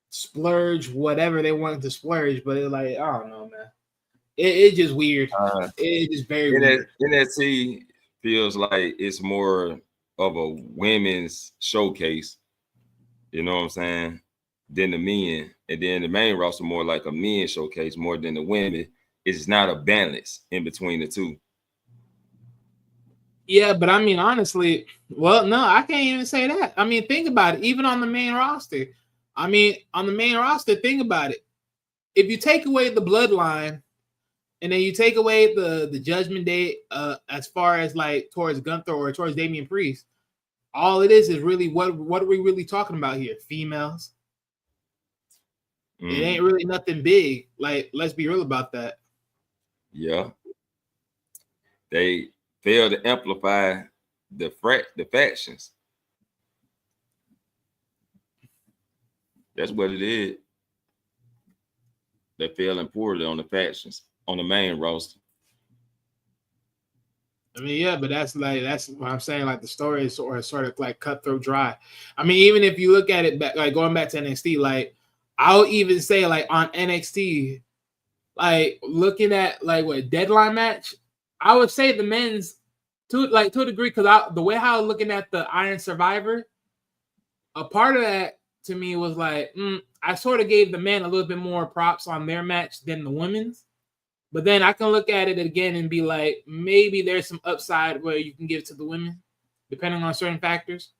splurge whatever they wanted to splurge, but it's I don't know, man. It's just weird. It's just very weird. NXT feels like it's more of a women's showcase, you know what I'm saying, than the men. And then the main roster more like a men's showcase more than the women. It's not a balance in between the two. Yeah, but I mean, honestly, well, no, I can't even say that. I mean, think about it. Even on the main roster, think about it. If you take away the bloodline and then you take away the Judgment Day, as far as towards Gunther or towards Damian Priest, all it is really what are we really talking about here? Females. It ain't really nothing big. Let's be real about that. Yeah. They failed to amplify the factions. That's what it is. They're failing poorly on the factions, on the main roster. I mean, yeah, but that's what I'm saying. Like the story is sort of like cutthroat dry. I mean, even if you look at it back, like going back to NXT, like I'll even say like on NXT, like looking at like what deadline match, I would say the men's to a degree, because the way how I was looking at the Iron Survivor, a part of that to me was like I sort of gave the men a little bit more props on their match than the women's. But then I can look at it again and be like, maybe there's some upside where you can give it to the women, depending on certain factors.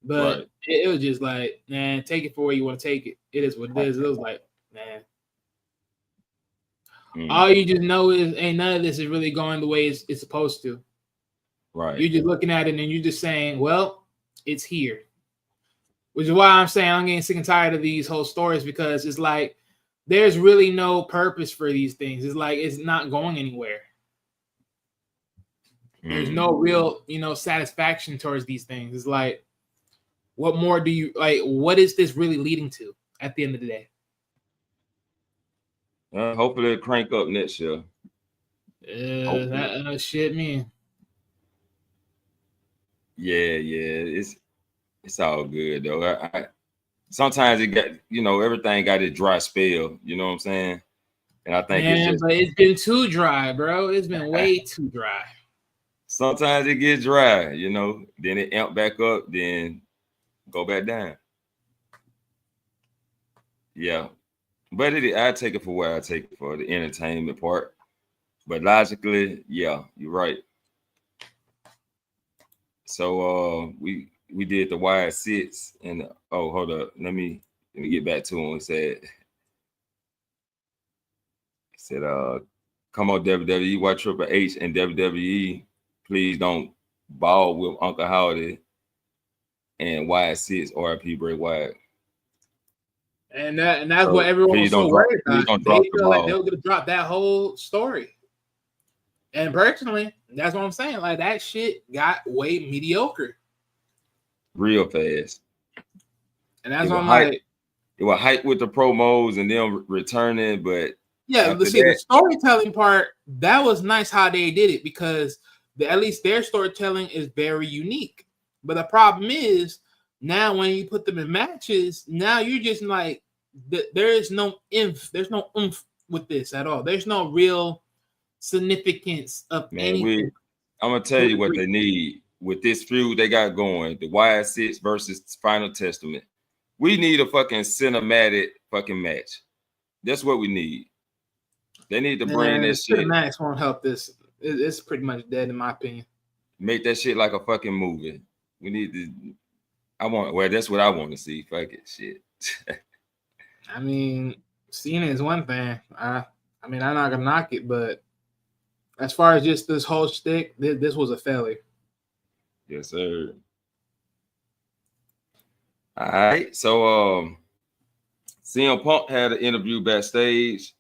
But Right. it was just like, man, take it for where you want to take it. It is what it is. It was like, man. All you just know is ain't none of this is really going the way it's supposed to. Right. You're just looking at it and you're just saying, well, it's here. Which is why I'm saying I'm getting sick and tired of these whole stories, because it's like, there's really no purpose for these things. It's like it's not going anywhere. There's no real, satisfaction towards these things. It's like, what more do you like? What is this really leading to at the end of the day? Hopefully it'll crank up next year. That shit, man. Yeah. It's all good though. Sometimes it got, everything got a dry spell. You know what I'm saying? And I think but it's been too dry, bro. It's been way too dry. Sometimes it gets dry, then it amp back up, then go back down. Yeah. But I take it for what I take it for, the entertainment part. But logically, yeah, you're right. So we did the wide sits, and hold up, let me get back to him. He said, come on WWE, why Triple H and WWE, please don't ball with Uncle Howdy and wide sits, RIP Bray Wyatt. And that's what everyone was so worried about. They feel like they were gonna drop that whole story. And personally, that's what I'm saying. Like that shit got way mediocre. Real fast. And that's what I'm like. It was hype with the promos and them returning, but yeah, the storytelling part, that was nice how they did it, because at least their storytelling is very unique. But the problem is now when you put them in matches, now you're just like, there is no oomph. There's no oomph with this at all. There's no real significance of anything. I'm gonna tell you what they need with this feud they got going, the Wyatt Six versus Final Testament. We need a fucking cinematic fucking match. That's what we need. They need to bring that shit. Cinematics won't help this. It's pretty much dead in my opinion. Make that shit like a fucking movie. We need to. That's what I want to see. Fuck it, shit. I mean, seeing it is one thing. I'm not gonna knock it, but as far as just this whole shtick, this was a failure. Yes, sir. All right. So CM Punk had an interview backstage.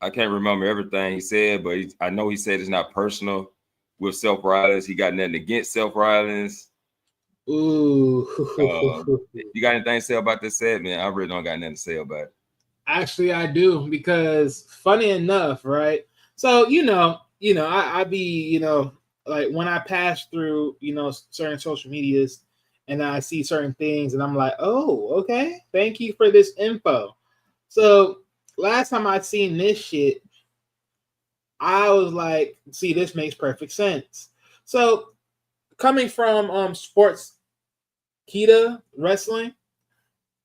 I can't remember everything he said, but I know he said it's not personal with Seth Rollins. He got nothing against Seth Rollins. Ooh. You got anything to say about this segment? I really don't got nothing to say about it. Actually, I do, because funny enough, right? So, I be, like when I pass through, certain social medias and I see certain things and I'm like, oh, okay. Thank you for this info. So last time I'd seen this shit, I was like, see, this makes perfect sense. So coming from Sports Kita Wrestling,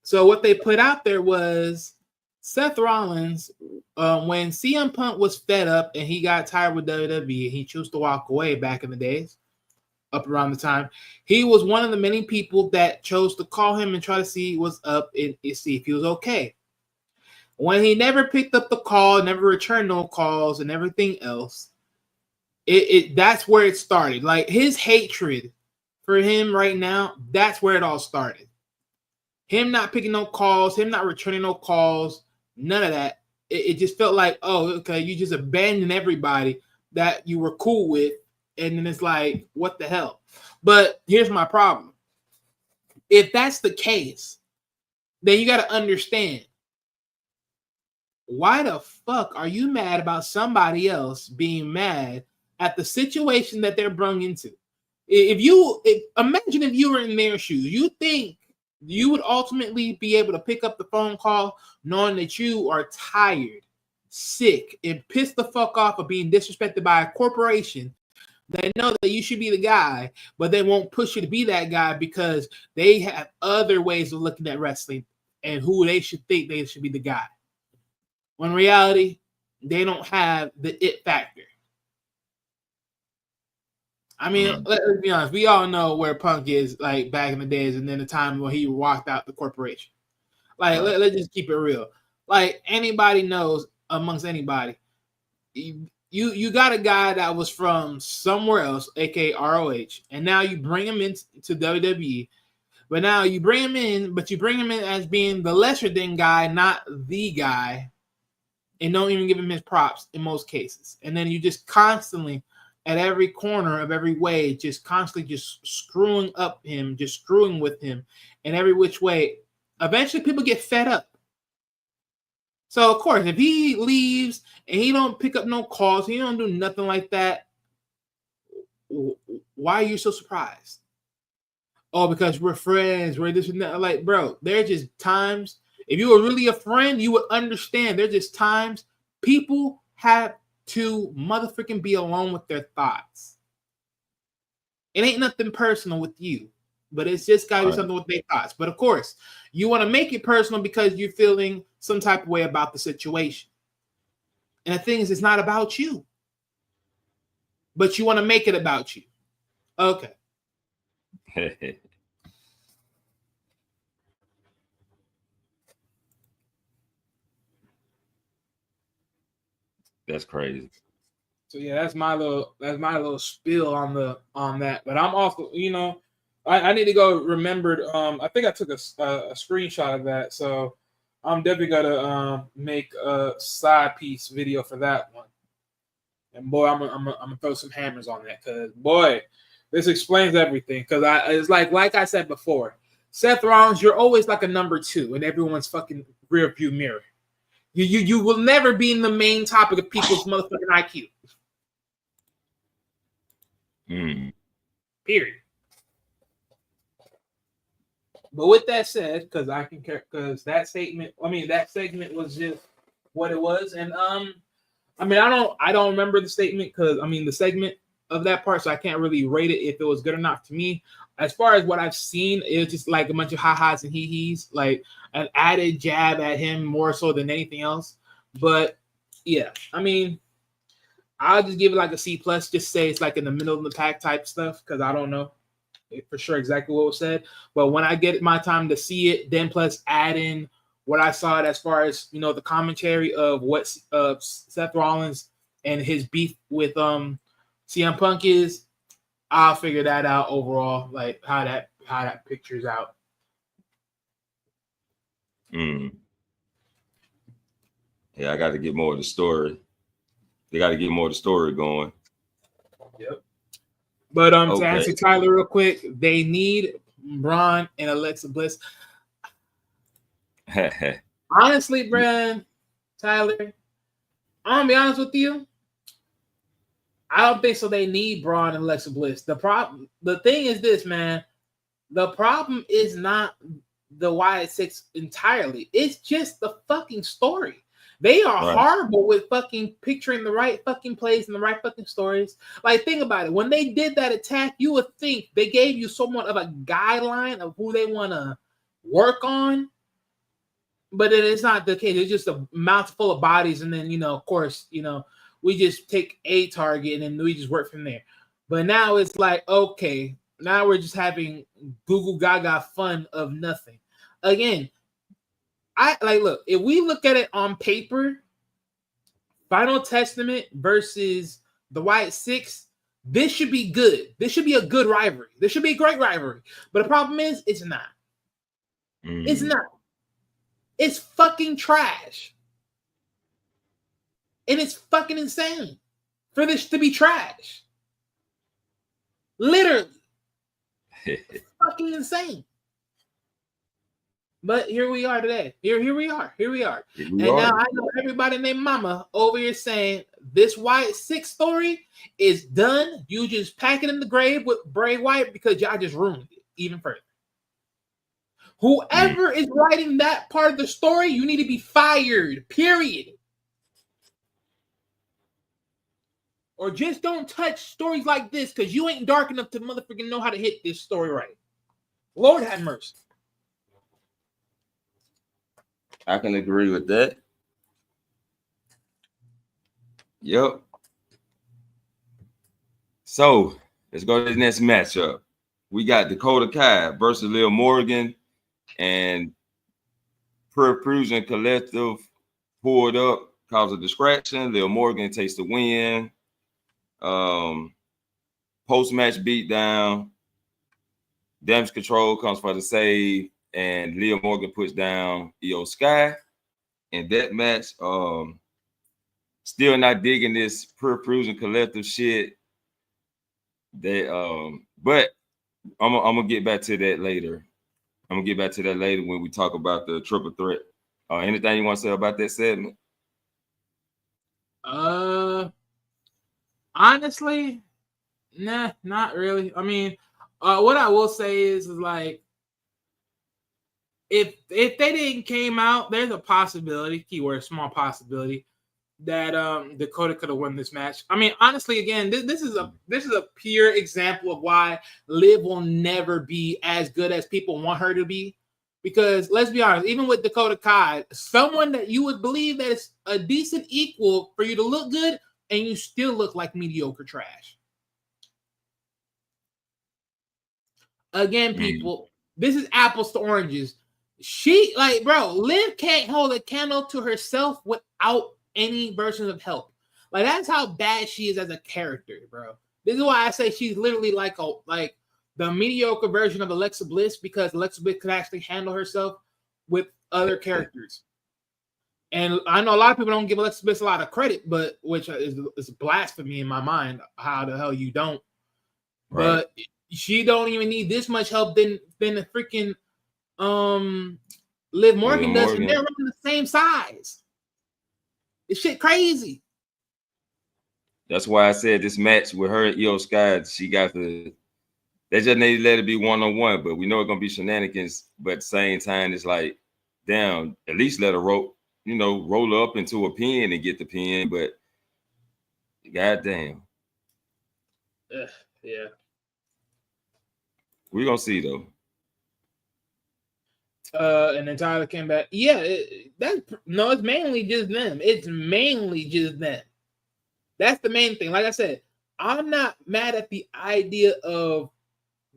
so what they put out there was Seth Rollins, when CM Punk was fed up and he got tired with WWE, he chose to walk away back in the days, up around the time. He was one of the many people that chose to call him and try to see what's up and see if he was okay. When he never picked up the call, never returned no calls and everything else, that's where it started. Like his hatred for him right now, that's where it all started. Him not picking no calls, him not returning no calls, none of that. It just felt like, oh, okay, you just abandoned everybody that you were cool with, and then it's like, what the hell? But here's my problem. If that's the case, then you got to understand, why the fuck are you mad about somebody else being mad at the situation that they're brung into? Imagine if you were in their shoes, you think you would ultimately be able to pick up the phone call knowing that you are tired, sick, and pissed the fuck off of being disrespected by a corporation that know that you should be the guy, but they won't push you to be that guy because they have other ways of looking at wrestling and who they should think they should be the guy. When in reality, they don't have the it factor. I mean, let's be honest. We all know where Punk is, like, back in the days, and then the time when he walked out the corporation. Like, let's just keep it real. Like, anybody knows, amongst anybody, you got a guy that was from somewhere else, aka ROH, and now you bring him into WWE. But now you bring him in, but you bring him in as being the lesser than guy, not the guy, and don't even give him his props in most cases. And then you just constantly, at every corner of every way, just constantly just screwing up him, just screwing with him in every which way. Eventually people get fed up. So of course, if he leaves and he don't pick up no calls, he don't do nothing like that, why are you so surprised? Oh, because we're friends, we're this and that. Like, bro, there's just times, if you were really a friend, you would understand. There's just times people have to motherfucking be alone with their thoughts. It ain't nothing personal with you, but it's just got to be something with their thoughts. But of course, you want to make it personal because you're feeling some type of way about the situation. And the thing is, it's not about you, but you want to make it about you. Okay. That's crazy. So yeah, that's my little spiel on that. But I'm also, I need to go remembered. I think I took a screenshot of that, so I'm definitely gonna make a side piece video for that one. And boy, I'm gonna throw some hammers on that, because boy, this explains everything. Because it's like I said before, Seth Rollins, you're always like a number 2 in everyone's fucking rear view mirror. You will never be in the main topic of people's motherfucking IQ. Period. But with that said, because that segment was just what it was, and I don't remember the statement, because the segment of that part, so I can't really rate it if it was good or not. To me, as far as what I've seen, it was just like a bunch of ha-has and he-he's, like an added jab at him more so than anything else. But yeah, I'll just give it like a C+. Just say it's like in the middle of the pack type stuff, because I don't know for sure exactly what was said. But when I get my time to see it, then plus add in what I saw as far as the commentary of what Seth Rollins and his beef with CM Punk is, I'll figure that out overall, like how that pictures out. Yeah, I got to get more of the story. They got to get more of the story going. Yep. But to answer Tyler real quick, they need Braun and Alexa Bliss. Honestly, Brian, Tyler, I'm gonna be honest with you. I don't think so. They need Braun and Alexa Bliss. The thing is this, man. The problem is not the Wyatt Six entirely. It's just the fucking story. They are horrible with fucking picturing the right fucking plays and the right fucking stories. Like, think about it. When they did that attack, you would think they gave you somewhat of a guideline of who they want to work on. But it is not the case. It's just a mouthful of bodies. And then, of course, we just take a target and then we just work from there. But now it's like, okay, now we're just having Google Gaga fun of nothing. Again, look, if we look at it on paper, Final Testament versus the Wyatt Six, this should be good. This should be a good rivalry. This should be a great rivalry. But the problem is, it's not. It's not. It's fucking trash. And it's fucking insane. for this to be trash. Literally. Fucking insane. But here we are today. Here we are. Now I know everybody named Mama over here saying this White 6 story is done. You just pack it in the grave with Bray Wyatt because y'all just ruined it even further. Whoever is writing that part of the story, you need to be fired. Period. Or just don't touch stories like this because you ain't dark enough to motherfucking know how to hit this story right. Lord have mercy. I can agree with that. Yep. So let's go to the next matchup. We got Dakota Kai versus Liv Morgan, and Perfusion Collective pulled up, caused a distraction. Liv Morgan takes the win. Post-match beatdown. Damage Control comes for the save, and Liv Morgan puts down Io Sky. In that match, still not digging this Perfusion Collective shit. But I'm gonna get back to that later. I'm gonna get back to that later when we talk about the triple threat. Anything you want to say about that segment? Honestly, nah, not really. I mean, what I will say is like, if they didn't came out, there's a possibility, keyword small possibility, that Dakota could have won this match. I mean, honestly, again, this is a pure example of why Liv will never be as good as people want her to be. Because let's be honest, even with Dakota Kai, someone that you would believe that is a decent equal for you to look good, and you still look like mediocre trash. Again, people, this is apples to oranges. Liv can't hold a candle to herself without any version of help. Like, that's how bad she is as a character, bro. This is why I say she's literally like the mediocre version of Alexa Bliss, because Alexa Bliss could actually handle herself with other characters. And I know a lot of people don't give Alexa Bliss a lot of credit, but which is blasphemy in my mind. How the hell you don't? Right. But she don't even need this much help than the freaking Liv Morgan does, and they're running the same size. This shit crazy. That's why I said this match with her and Io Sky, they just need to let it be one-on-one, but we know it's gonna be shenanigans. But at the same time, it's like, damn, at least let her roll up into a pin and get the pin. But goddamn, yeah, we're gonna see though. And then Tyler came back. Yeah, it's mainly just them. It's mainly just them. That's the main thing. Like I said, I'm not mad at the idea of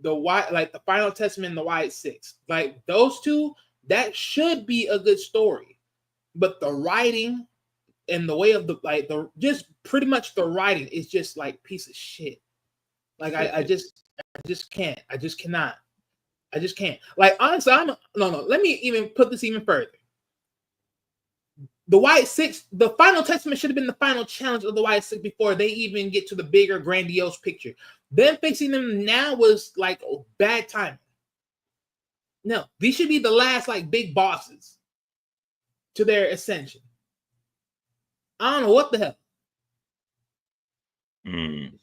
the White, like the Final Testament and the White 6. Like those two, that should be a good story. But the writing and the way of just pretty much the writing is just like piece of shit. Like I just can't. I just cannot. I just can't. Like, honestly, let me even put this even further. The White 6, the Final Testament should have been the final challenge of the White 6 before they even get to the bigger, grandiose picture. Them fixing them now was like bad timing. No, these should be the last like big bosses to their ascension. I don't know what the hell.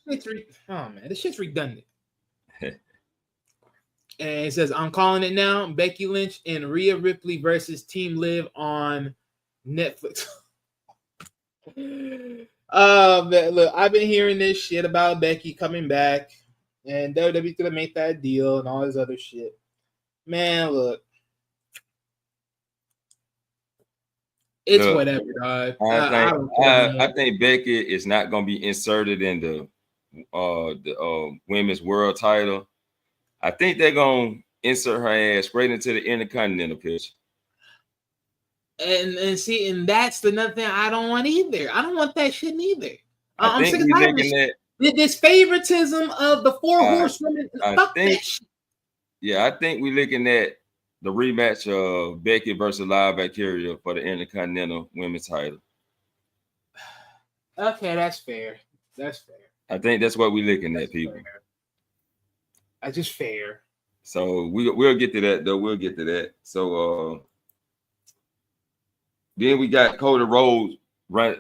This shit's redundant. And it says, I'm calling it now. Becky Lynch and Rhea Ripley versus Team Liv on Netflix. Man, look, I've been hearing this shit about Becky coming back and WWE could have made that deal and all this other shit. Man, look. It's whatever, dog. I think Becky is not going to be inserted in the women's world title. I think they're going to insert her ass straight into the Intercontinental picture. And see, and that's another thing I don't want either. I don't want that shit either. I'm sick of this favoritism of the four horsewomen. Fuck that shit. Yeah, I think we're looking at the rematch of Becky versus Liv Valkyria for the Intercontinental Women's title. Okay, that's fair. That's fair. I think that's what we're looking at, people. That's just fair. So we'll get to that though. We'll get to that. So then we got Cody Rhodes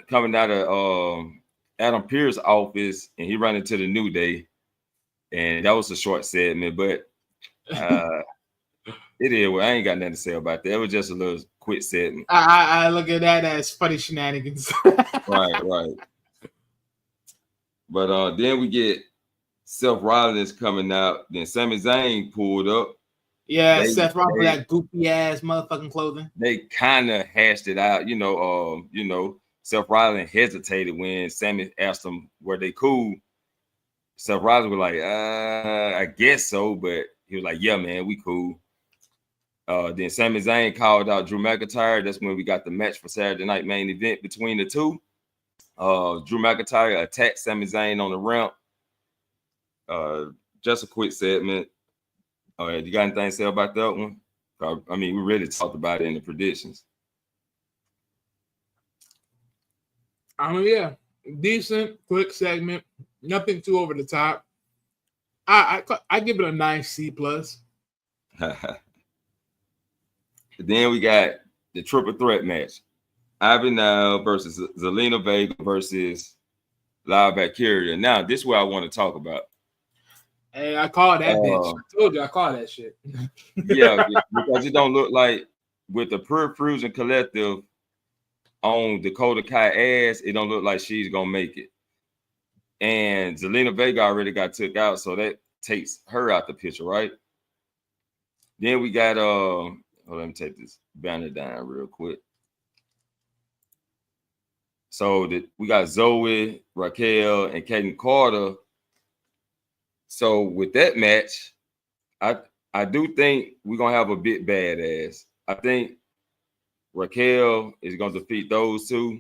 coming out of Adam Pearce's office, and he ran into the New Day, and that was a short segment, but it is. Well, I ain't got nothing to say about that. It was just a little quick segment. I look at that as funny shenanigans. Right. But then we get Seth Rollins coming out. Then Sami Zayn pulled up. Yeah, Seth Rollins with that goofy ass motherfucking clothing. They kind of hashed it out, Seth Rollins hesitated when Sami asked him were they cool. Seth Rollins was like, I guess so, but he was like, yeah, man, we cool. Then Sami Zayn called out Drew McIntyre. That's when we got the match for Saturday Night Main Event between the two. Drew McIntyre attacked Sami Zayn on the ramp. Just a quick segment. You got anything to say about that one? I mean, we really talked about it in the predictions. Yeah, decent, quick segment. Nothing too over the top. I give it a nice C+. Then we got the triple threat match. Ivy Nile versus Zelina Vega versus Live Valkyria. Now, this is what I want to talk about. Hey, I called that bitch. I told you I called that shit. Yeah, because it don't look like with the Pure Fusion Collective on Dakota Kai ass, it don't look like she's gonna make it. And Zelina Vega already got took out, so that takes her out the picture, right? Then we got let me take this banner down real quick. So we got Zoe, Raquel, and Kaden Carter. So with that match, I do think we're gonna have a bit badass. I think Raquel is gonna defeat those two.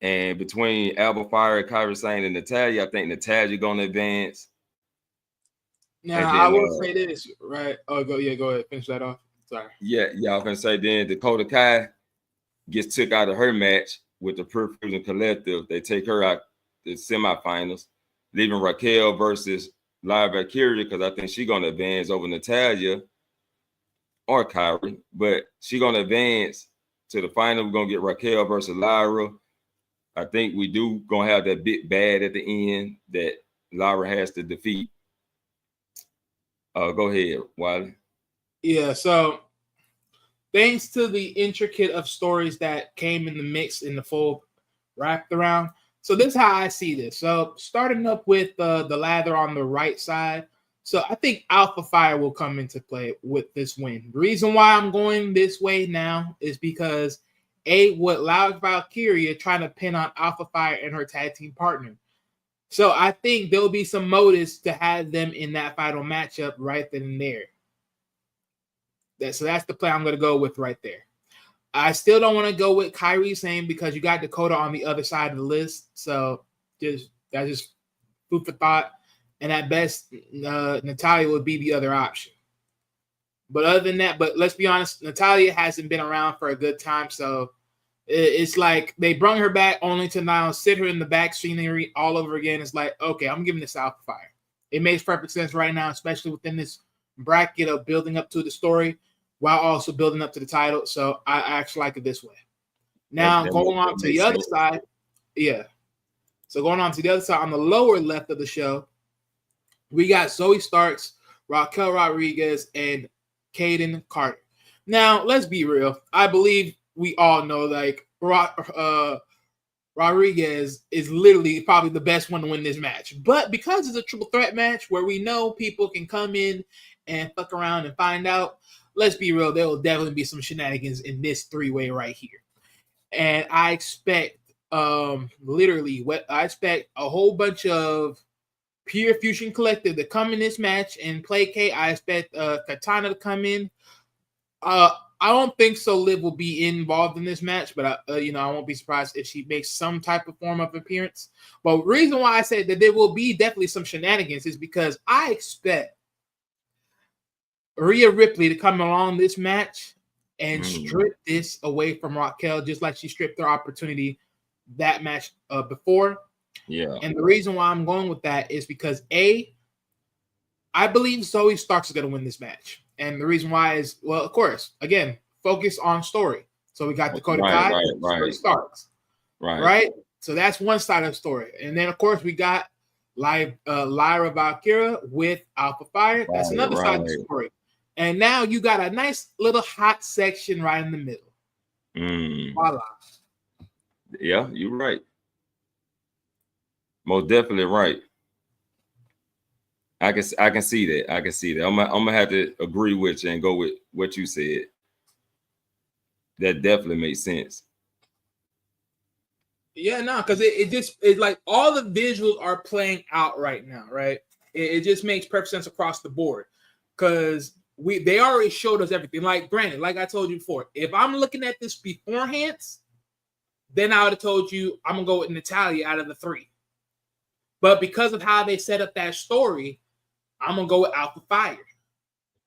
And between Alba Fire, Kyrie Sane, and Natalya, I think Natalya gonna advance. Now then, I will say this, right? Oh, go ahead, finish that off. Sorry. Yeah, I was gonna say then Dakota Kai gets took out of her match with the Pure Fusion Collective. They take her out the semifinals, leaving Raquel versus Live Valkyria because I think she's gonna advance over Natalya or Kyrie, but she's gonna advance to the final. We're gonna get Raquel versus Lyra. I think we do gonna have that bit bad at the end that Lyra has to defeat. Go ahead, Wiley. Yeah, so thanks to the intricate of stories that came in the mix in the full wrapped around. So this is how I see this. So starting up with the ladder on the right side. So I think Alpha Fire will come into play with this win. The reason why I'm going this way now is because with Live Valkyria trying to pin on Alpha Fire and her tag team partner. So I think there'll be some motives to have them in that final matchup right then and there. So that's the play I'm going to go with right there. I still don't want to go with Kyrie Sane because you got Dakota on the other side of the list. So that's just food for thought. And at best, Natalya would be the other option. But other than that, but let's be honest, Natalya hasn't been around for a good time. So it's like they brought her back only to now sit her in the back scenery all over again. It's like, okay, I'm giving this Alpha Fire. It makes perfect sense right now, especially within this bracket of building up to the story while also building up to the title. So I actually like it this way. Now, going on to the other side. Yeah. So going on to the other side, on the lower left of the show, we got Zoe Starks, Raquel Rodriguez, and Kaden Carter. Now, let's be real. I believe we all know, like, Rodriguez is literally probably the best one to win this match. But because it's a triple threat match where we know people can come in and fuck around and find out, let's be real, there will definitely be some shenanigans in this three-way right here. And I expect I expect a whole bunch of Pure Fusion Collective to come in this match and placate. I expect Katana to come in. I don't think so Liv will be involved in this match, but I won't be surprised if she makes some type of form of appearance. But the reason why I said that there will be definitely some shenanigans is because I expect Rhea Ripley to come along this match and strip this away from Raquel, just like she stripped her opportunity that match before. Yeah. And the reason why I'm going with that is because I believe Zoe Starks is going to win this match. And the reason why is, well, of course, again, focus on story. So we got Dakota Kai, Zoe Starks. Right? So that's one side of the story. And then, of course, we got Lyra Valkyria with Alpha Fire. That's another side of the story. And now you got a nice little hot section right in the middle. Voila. Yeah, you're right. Most definitely right. I can see that. I can see that. I'm gonna have to agree with you and go with what you said. That definitely makes sense. Yeah, no, because it's like all the visuals are playing out right now, right? It just makes perfect sense across the board because they already showed us everything. Like, granted, like I told you before, if I'm looking at this beforehand, then I would have told you I'm gonna go with Natalya out of the three. But because of how they set up that story, I'm gonna go with Alpha Fire,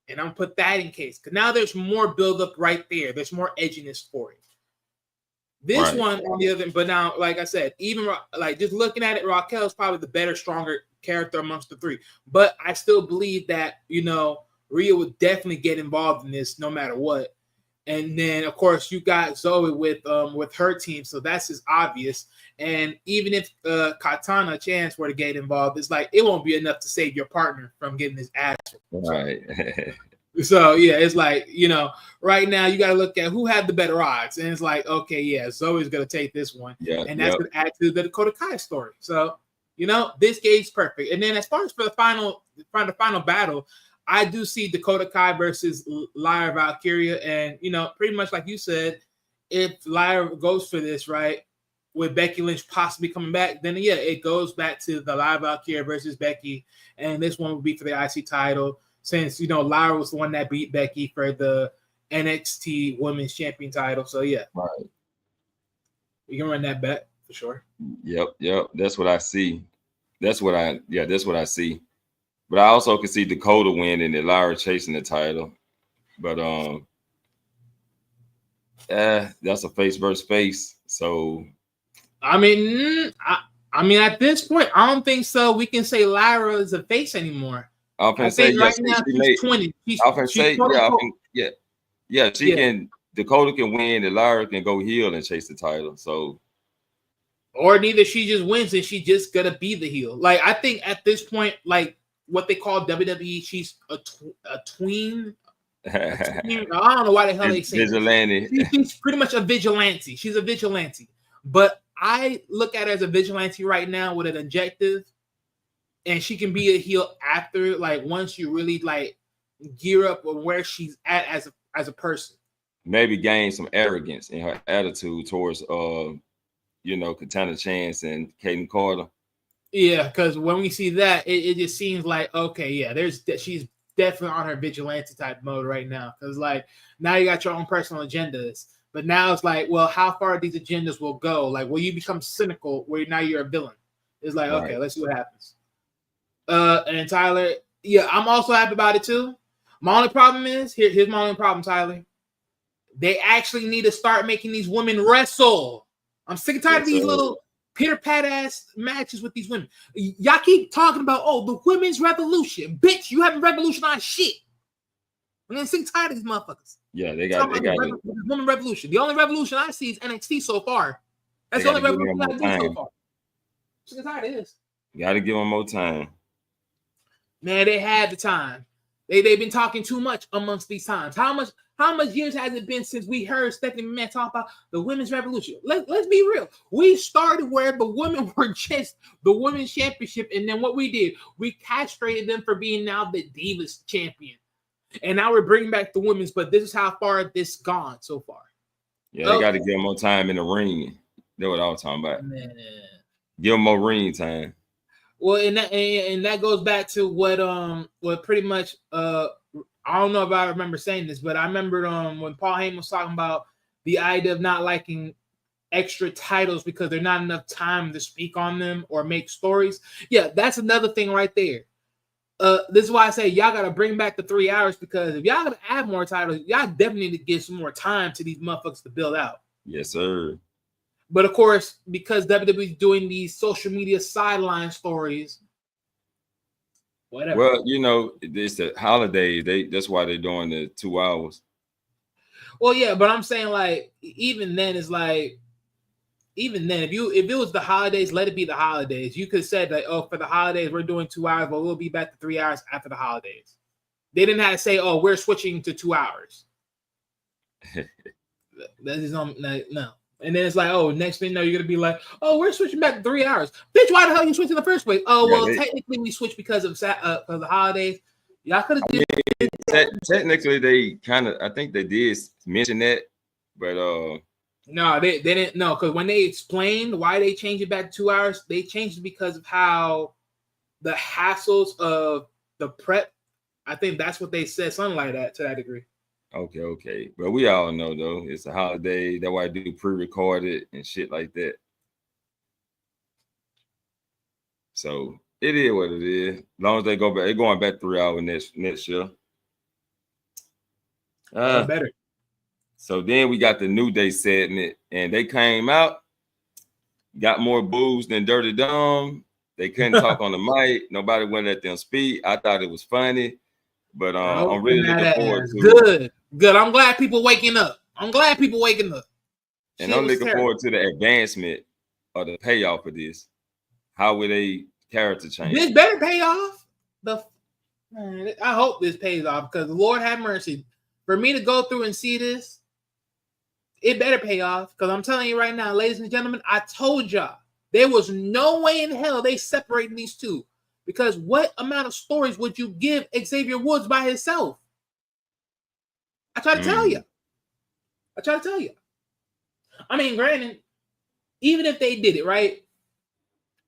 and I'm gonna put that in case because now there's more buildup right there. There's more edginess for it. This one on the other, but now, like I said, even like just looking at it, Raquel is probably the better, stronger character amongst the three. But I still believe that Rhea would definitely get involved in this no matter what. And then, of course, you got Zoe with her team, so that's just obvious. And even if Katana Chance were to get involved, it's like it won't be enough to save your partner from getting his ass. Right. So yeah, it's like right now you got to look at who had the better odds, and it's like okay, yeah, Zoe's gonna take this one, and that's gonna add to the Dakota Kai story. So this game's perfect. And then as far as for the final battle, I do see Dakota Kai versus Lyra Valkyria, and pretty much like you said, if Lyra goes for this, right, with Becky Lynch possibly coming back, then yeah, it goes back to the Lyra Valkyria versus Becky, and this one will be for the IC title. Since Lyra was the one that beat Becky for the NXT Women's Champion title, so yeah, right. We can run that back for sure. Yep. That's what I see. That's what I see. But I also can see Dakota winning and Lyra chasing the title. But that's a face versus face. So I mean, at this point, I don't think so. We can say Lyra is a face anymore. I think right now she's 20. She can. Dakota can win, and Lyra can go heel and chase the title. So, or neither she just wins and she just gonna be the heel. Like I think at this point, like what they call WWE, she's a tween. I don't know why the hell they say vigilante. She's pretty much a vigilante. She's a vigilante, but I look at her as a vigilante right now with an objective. And she can be a heel after, like once you really like gear up on where she's at as a person. Maybe gain some arrogance in her attitude towards Katana Chance and Kaden Carter. Yeah, because when we see that, it just seems like okay, yeah, she's definitely on her vigilante type mode right now. Because like now you got your own personal agendas, but now it's like, well, how far these agendas will go? Like, will you become cynical where now you're a villain? It's like okay, let's see what happens. And Tyler, yeah, I'm also happy about it too. My only problem is here's my only problem, Tyler. They actually need to start making these women wrestle. I'm sick and tired of these little pitter-pat ass matches with these women. Y'all keep talking about the women's revolution. Bitch, you haven't revolutionized shit. I'm sick and tired of these motherfuckers. Yeah, they got women revolution. The only revolution I see is NXT so far. That's the only revolution I do so far. Sick and tired of this. Got to give them more time. Man, they had the time. They've been talking too much amongst these times. How much years has it been since we heard Stephanie McMahon talk about the women's revolution? Let's be real. We started where the women were just the women's championship, and then what we did, we castrated them for being now the Divas champion. And now we're bringing back the women's, but this is how far this gone so far. Yeah, they got to give them more time in the ring. That's what I was talking about. Man. Give them more ring time. Well, and that goes back to what pretty much I don't know if I remember saying this, but I remember when Paul Heyman was talking about the idea of not liking extra titles because there's not enough time to speak on them or make stories. Yeah, that's another thing right there. This is why I say y'all got to bring back the 3 hours because if y'all got to add more titles, y'all definitely need to give some more time to these motherfuckers to build out. Yes, sir. But of course, because WWE's doing these social media sideline stories, whatever. Well, it's the holidays. That's why they're doing the 2 hours. Well, yeah, but I'm saying like even then it's like even then if it was the holidays, let it be the holidays. You could have said like, oh, for the holidays we're doing 2 hours, but we'll be back to 3 hours after the holidays. They didn't have to say, oh, we're switching to 2 hours. That is no. And then it's like, oh, next thing you know, you're gonna be like, oh, we're switching back to 3 hours. Bitch, why the hell you switch in the first place? Oh, Yeah, well, technically we switched because of the holidays. Y'all could have technically they I think they did mention that, but no, they didn't. No, because when they explained why they changed it back to 2 hours, they changed it because of how the hassles of the prep. I think that's what they said, something like that to that degree. Okay. But we all know though, it's a holiday. That's why I do pre-recorded and shit like that. So it is what it is. As long as they go back, they're going back 3 hours next year. Better. So then we got the New Day segment, and they came out, got more boos than Dirty Dom. They couldn't talk on the mic. Nobody went let them speak. I thought it was funny, but I'm really looking forward to it. Good. I'm glad people waking up. And I'm looking forward to the advancement or the payoff of this. How will they character change? This better pay off. I hope this pays off because Lord have mercy. For me to go through and see this, it better pay off. Because I'm telling you right now, ladies and gentlemen, I told y'all there was no way in hell they separating these two. Because what amount of stories would you give Xavier Woods by himself? I try to tell you. I mean, granted, even if they did it, right?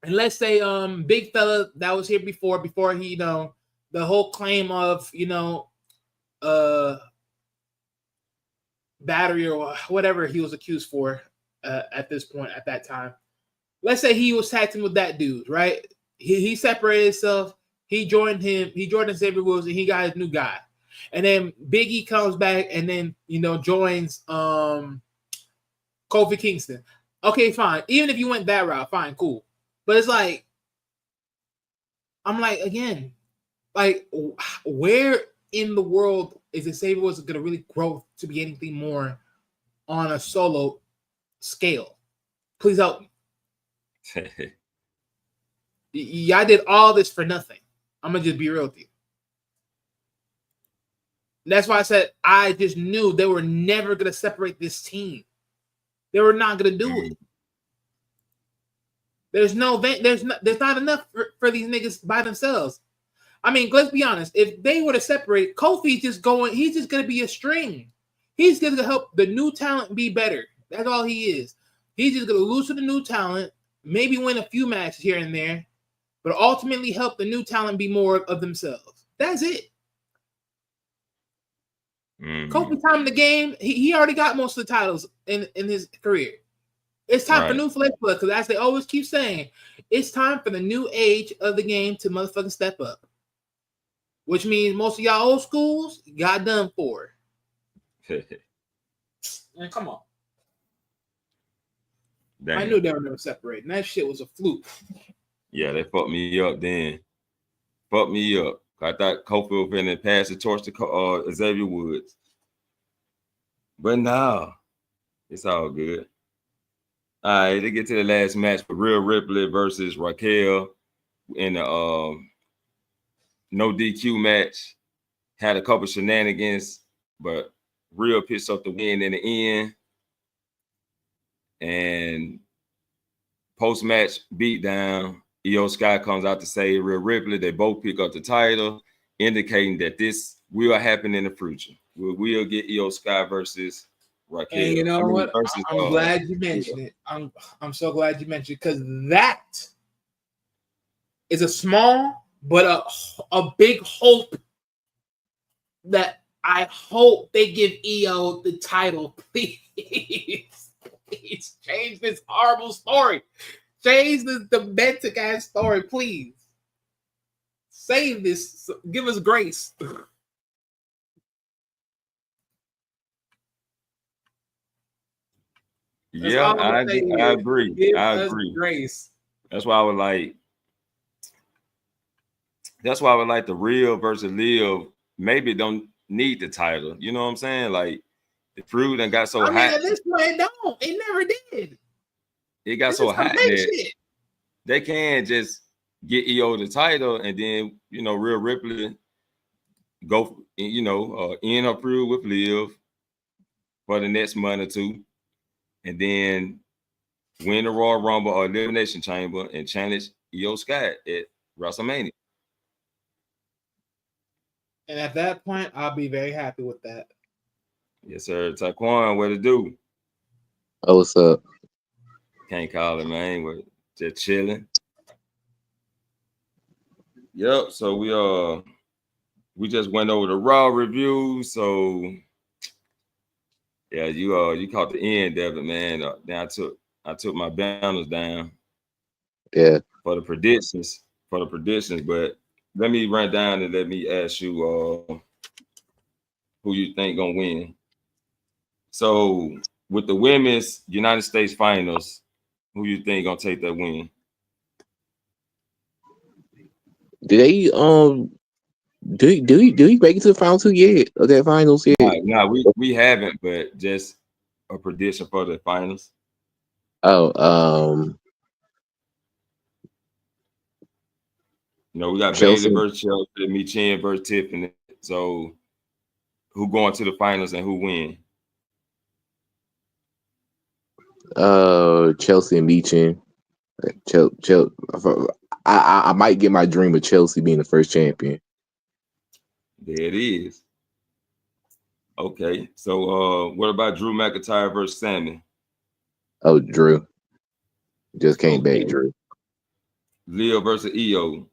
And let's say big fella that was here before he, the whole claim of, battery or whatever he was accused for at that time. Let's say he was tag team with that dude, right? He separated himself. He joined Xavier Woods, and he got his new guy. And then Big E comes back and then, joins Kofi Kingston. Okay, fine. Even if you went that route, fine, cool. But it's like, I'm like, again, like, where in the world is Xavier Woods going to really grow to be anything more on a solo scale? Please help me. Y'all did all this for nothing. I'm going to just be real with you. That's why I said I just knew they were never going to separate this team. They were not going to do it. There's not enough for these niggas by themselves. I mean, let's be honest. If they were to separate, Kofi's just going. He's just going to be a string. He's going to help the new talent be better. That's all he is. He's just going to lose to the new talent, maybe win a few matches here and there, but ultimately help the new talent be more of themselves. That's it. Kofi time in the game, he already got most of the titles in his career. It's time for new flesh blood, because as they always keep saying, it's time for the new age of the game to motherfucking step up. Which means most of y'all old schools got done for. Man, come on. Damn. I knew they were never separating. That shit was a fluke. Yeah, they fucked me up then. Fucked me up. I thought Kofi was going to pass the torch to Xavier Woods. But no, it's all good. All right, they get to the last match for Rhea Ripley versus Raquel in the no DQ match. Had a couple shenanigans, but Rhea picks up the win in the end. And post-match beatdown, Io Sky comes out to save Rhea Ripley. They both pick up the title, indicating that this will happen in the future. We'll get Io Sky versus Raquel. And you know what? I'm glad you mentioned it. I'm so glad you mentioned it, because that is a small but a big hope that I hope they give Io the title. Please change this horrible story. Change the demented ass story, please. Save this. Give us grace. That's Yeah, all I'm gonna say I is agree. give I us agree. grace. That's why I would like. That's why I would like the real versus live. Maybe don't need the title. You know what I'm saying? Like the fruit and got so I mean, hot. at this point, it don't. It never did. It got This so is some hot fake that shit. they can just get EO the title and then Rhea Ripley go in her feud with Liv for the next month or two, and then win the Royal Rumble or Elimination Chamber and challenge EO Sky at WrestleMania. And at that point, I'll be very happy with that. Yes, sir. Taquan, what to do? Oh, what's up? Can't call it, man. We're just chilling. Yep. So we just went over the Raw review. So yeah, you caught the end of it, man. Then I took my banners down. Yeah. For the predictions. But let me run down and let me ask you who you think gonna win. So with the women's United States finals, who you think gonna take that win? Do they do we make it to the final two yet of that finals yet? No, we haven't, but just a prediction for the finals. Oh, We got Chelsea. Bayley versus Chelsea, Michin versus Tiffany. So who going to the finals and who win? Chelsea and Michin. Chelsea. I might get my dream of Chelsea being the first champion. There it is. Okay. So what about Drew McIntyre versus Sammy? Oh, Drew. Just came back, Drew. Leo versus EO.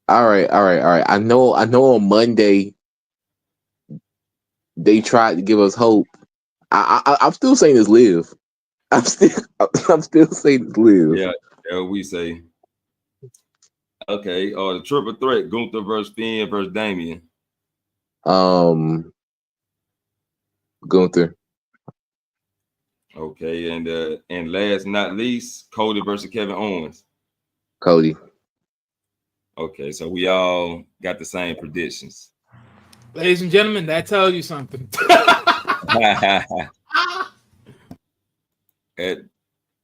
All right. I know on Monday they tried to give us hope. I'm still saying it's Liv. I'm still saying it's Liv. Yeah, we say. Okay, the triple threat, Gunther versus Finn versus Damian. Gunther. Okay, and last not least, Cody versus Kevin Owens. Cody. Okay, so we all got the same predictions. Ladies and gentlemen, that tells you something.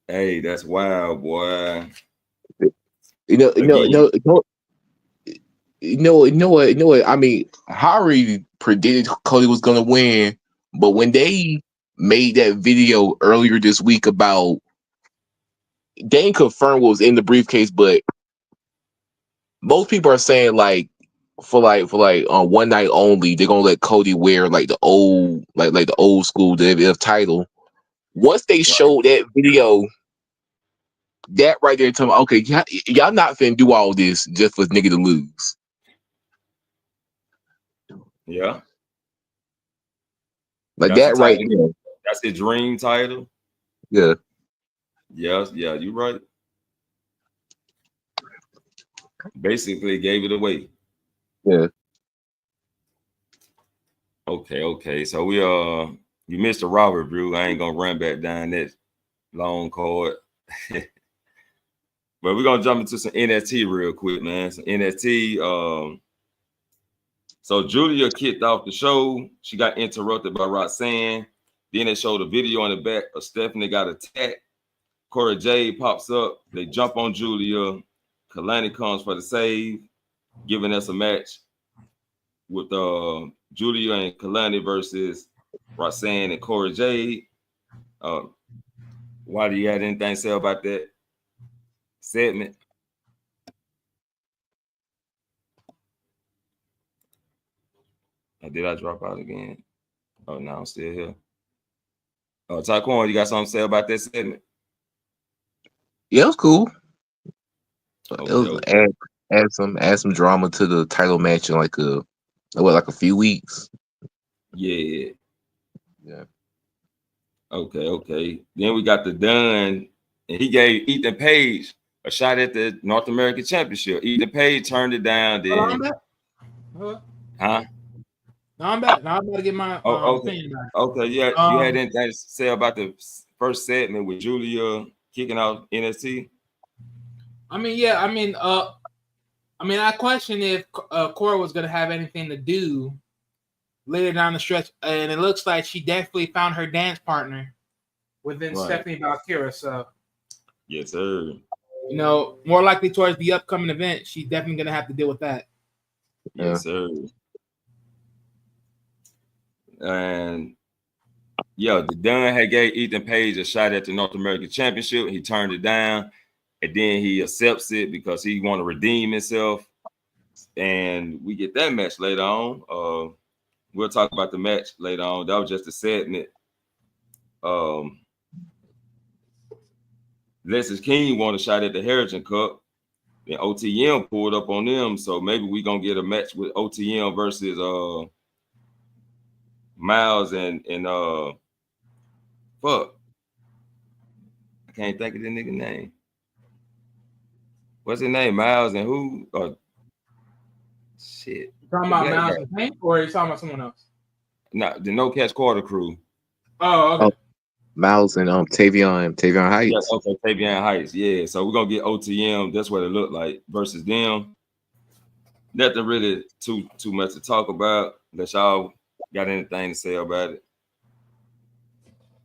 Hey, that's wild, boy. You know what? I mean, Harry predicted Cody was gonna win, but when they made that video earlier this week about, they didn't confirm what was in the briefcase, but most people are saying for one night only, they're gonna let Cody wear like the old school WWF title. Once they showed that video, that right there, tell me, okay, y'all not finna do all this just for nigga to lose. Yeah. Like that's that right there. That's his dream title. Yeah. Yes, yeah, you're right. Basically gave it away. Yeah. Okay. So we you missed a Raw review. I ain't gonna run back down that long card. But we're gonna jump into some NXT real quick, man. Some NXT. So Julia kicked off the show. She got interrupted by Roxanne. Then they showed a video on the back of Stephanie got attacked. Cora Jade pops up. They jump on Julia. Kalani comes for the save, giving us a match with Julia and Kalani versus Roxanne and Cora Jade. Why do you have anything to say about that segment? Did I drop out again? Oh, no, I'm still here. Taquan, you got something to say about that segment? Yeah, it was cool. Okay, It was add some drama to the title match in like a few weeks. Yeah. Yeah. Okay. Then we got the Dunn, and he gave Ethan Page a shot at the North American Championship. Ethan Page turned it down. Then, huh? No, I'm back. Now I'm about to get my Oh, okay. opinion back. Okay, yeah. You had Um, anything to say about the first segment with Julia kicking out NXT? I mean, yeah, I question if Cora was going to have anything to do later down the stretch, and it looks like she definitely found her dance partner within Right. Stephanie Valkyra. So, Yes, sir. more likely towards the upcoming event, she's definitely going to have to deal with that. Yes, sir. And yeah, the Dunn had gave Ethan Page a shot at the North American Championship. He turned it down, and then he accepts it because he want to redeem himself. And we get that match later on. We'll talk about the match later on. That was just a segment. Lexis King won a shot at the Heritage Cup, and OTM pulled up on them. So maybe we're gonna get a match with OTM versus Miles and fuck. I can't think of the nigga name. What's his name? Miles and who? Shit. You talking about Miles and Payne, or are you talking about someone else? No, the No Catch Quarter crew. Oh, okay. Miles and Tavion Heights. Yeah, okay, Tavion Heights. Yeah, so we're gonna get OTM. That's what it looked like versus them. Nothing really too much to talk about. Unless y'all got anything to say about it.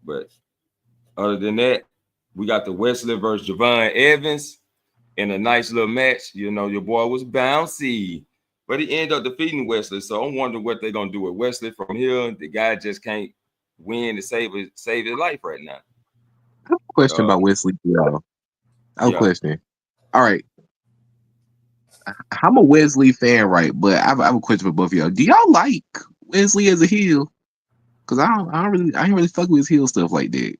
But other than that, we got the Wesley versus Javon Evans in a nice little match. You know, your boy was bouncy, but he ended up defeating Wesley. So I'm wondering what they're gonna do with Wesley from here. The guy just can't win to save his life right now. I have a question about Wesley, y'all. I have a question. All right. I'm a Wesley fan, right? But I have a question for both of y'all. Do y'all like Wesley as a heel? Because I ain't really fuck with his heel stuff like that.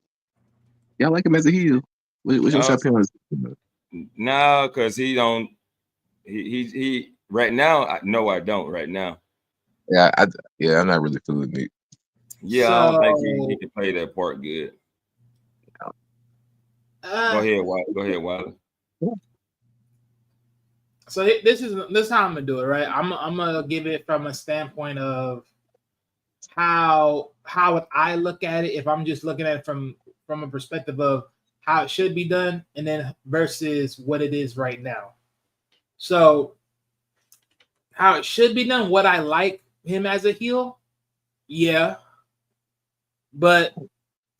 Y'all like him as a heel? What's your opinion? No, because he don't. He right now. No, I don't right now. Yeah, I'm not really feeling it. Yeah, I don't think he can play that part good. Go ahead, Wiley. So this is how I'm gonna do it, right? I'm gonna give it from a standpoint of how would I look at it if I'm just looking at it from a perspective of how it should be done, and then versus what it is right now. So how it should be done, what I like him as a heel, yeah, but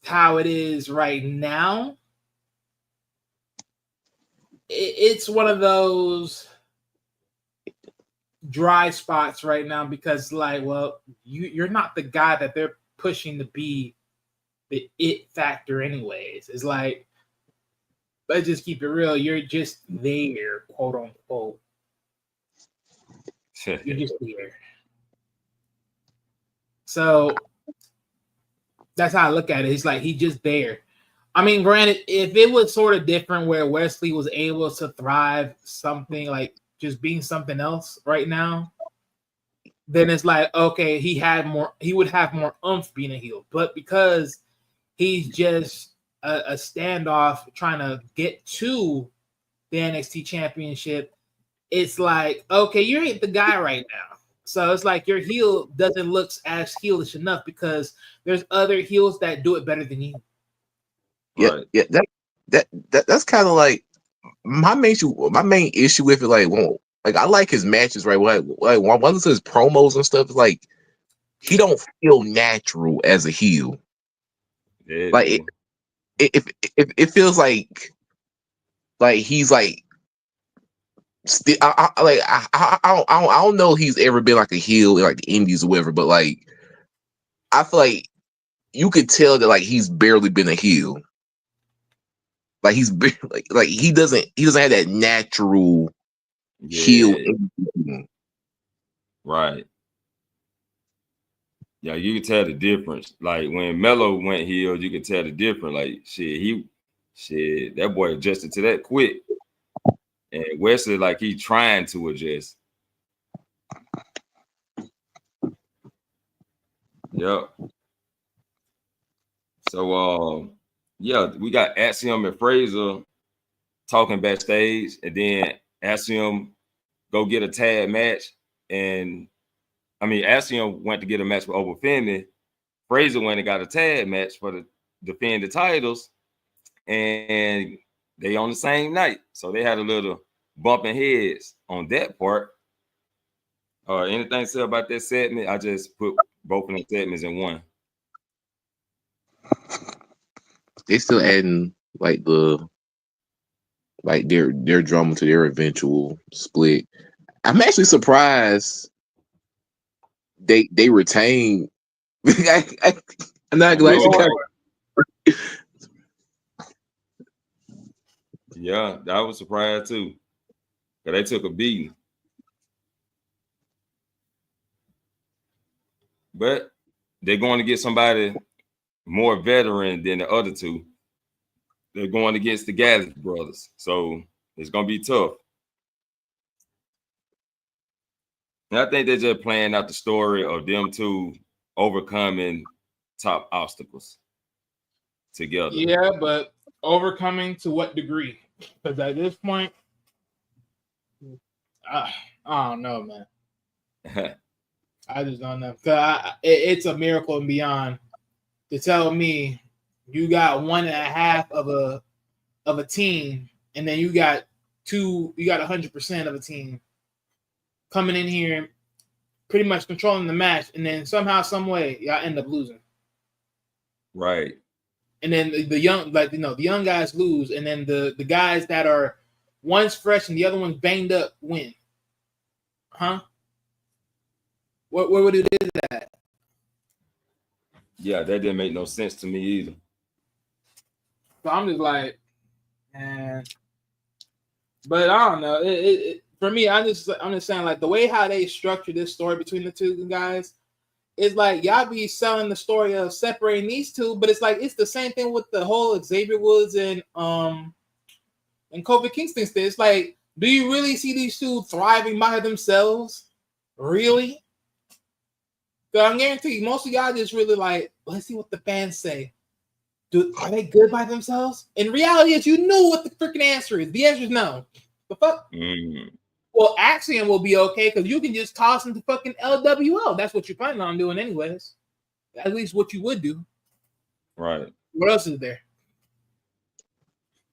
how it is right now, it's one of those dry spots right now because, like, well, you're not the guy that they're pushing to be the it factor, anyways. It's like, let's just keep it real. You're just there, quote unquote. You're just there. So that's how I look at it. It's like he's just there. I mean, granted, if it was sort of different where Wesley was able to thrive something like just being something else right now, then it's like, okay, he would have more oomph being a heel. But because he's just a standoff trying to get to the NXT championship, it's like, okay, you ain't the guy right now. So it's like your heel doesn't look as heelish enough because there's other heels that do it better than you. Yeah, right. Yeah, that's kind of like my main issue with it. Like I like his matches, right? Like one of his promos and stuff. Like he don't feel natural as a heel. Yeah, like it feels like he's like. Still, I don't know if he's ever been like a heel in like the Indies or whatever, but like I feel like you could tell that like he's barely been a heel. Like he's like he doesn't have that natural heel. Right. Yeah, you can tell the difference. Like when Melo went heel, you could tell the difference. Like shit, that boy adjusted to that quick. And Wesley, like he trying to adjust. Yep. So yeah, we got Axiom and Fraser talking backstage, and then Axiom go get a tag match, and Axiom went to get a match with Obafemi. Fraser went and got a tag match for the defend the titles, and they on the same night, so they had a little bumping heads on that part. Anything to say about that segment? I just put both of them segments in one. They still adding like their drama to their eventual split. I'm actually surprised they retain. I'm not glad to kind Yeah, that was a surprise too. Cause they took a beating. But they're going to get somebody more veteran than the other two. They're going against the Gallagher brothers. So it's going to be tough. And I think they're just playing out the story of them two overcoming top obstacles together. Yeah, but overcoming to what degree? Because at this point, I don't know, man. I just don't know. It's a miracle and beyond to tell me you got 1.5 of a team, and then you got 100% of a team coming in here, pretty much controlling the match, and then somehow, some way, y'all end up losing. Right. And then the young guys lose, and then the guys that are one's fresh and the other one's banged up win. Huh? Where would it is that? Yeah, that didn't make no sense to me either. So I'm just like, man. But I don't know. For me, I'm just saying, like, the way how they structure this story between the two guys is like y'all be selling the story of separating these two, but it's like it's the same thing with the whole Xavier Woods and Kofi Kingston thing. It's like, do you really see these two thriving by themselves? Really? Because I guarantee you, most of y'all just really like, let's see what the fans say. Are they good by themselves? In reality, is you know what the freaking answer is. The answer is no. The fuck? Well, Axiom will be okay because you can just toss them to fucking LWO. That's what you're planning on doing anyways. At least what you would do. Right. What else is there?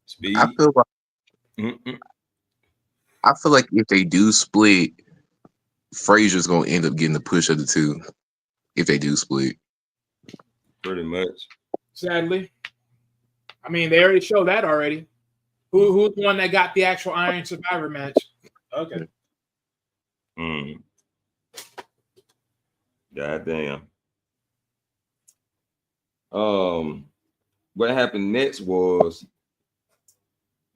Speed. I feel like if they do split, Frazier's gonna end up getting the push of the two. If they do split, pretty much. Sadly, I mean they already showed that already. Who's the one that got the actual Iron Survivor match? Okay. God damn. What happened next was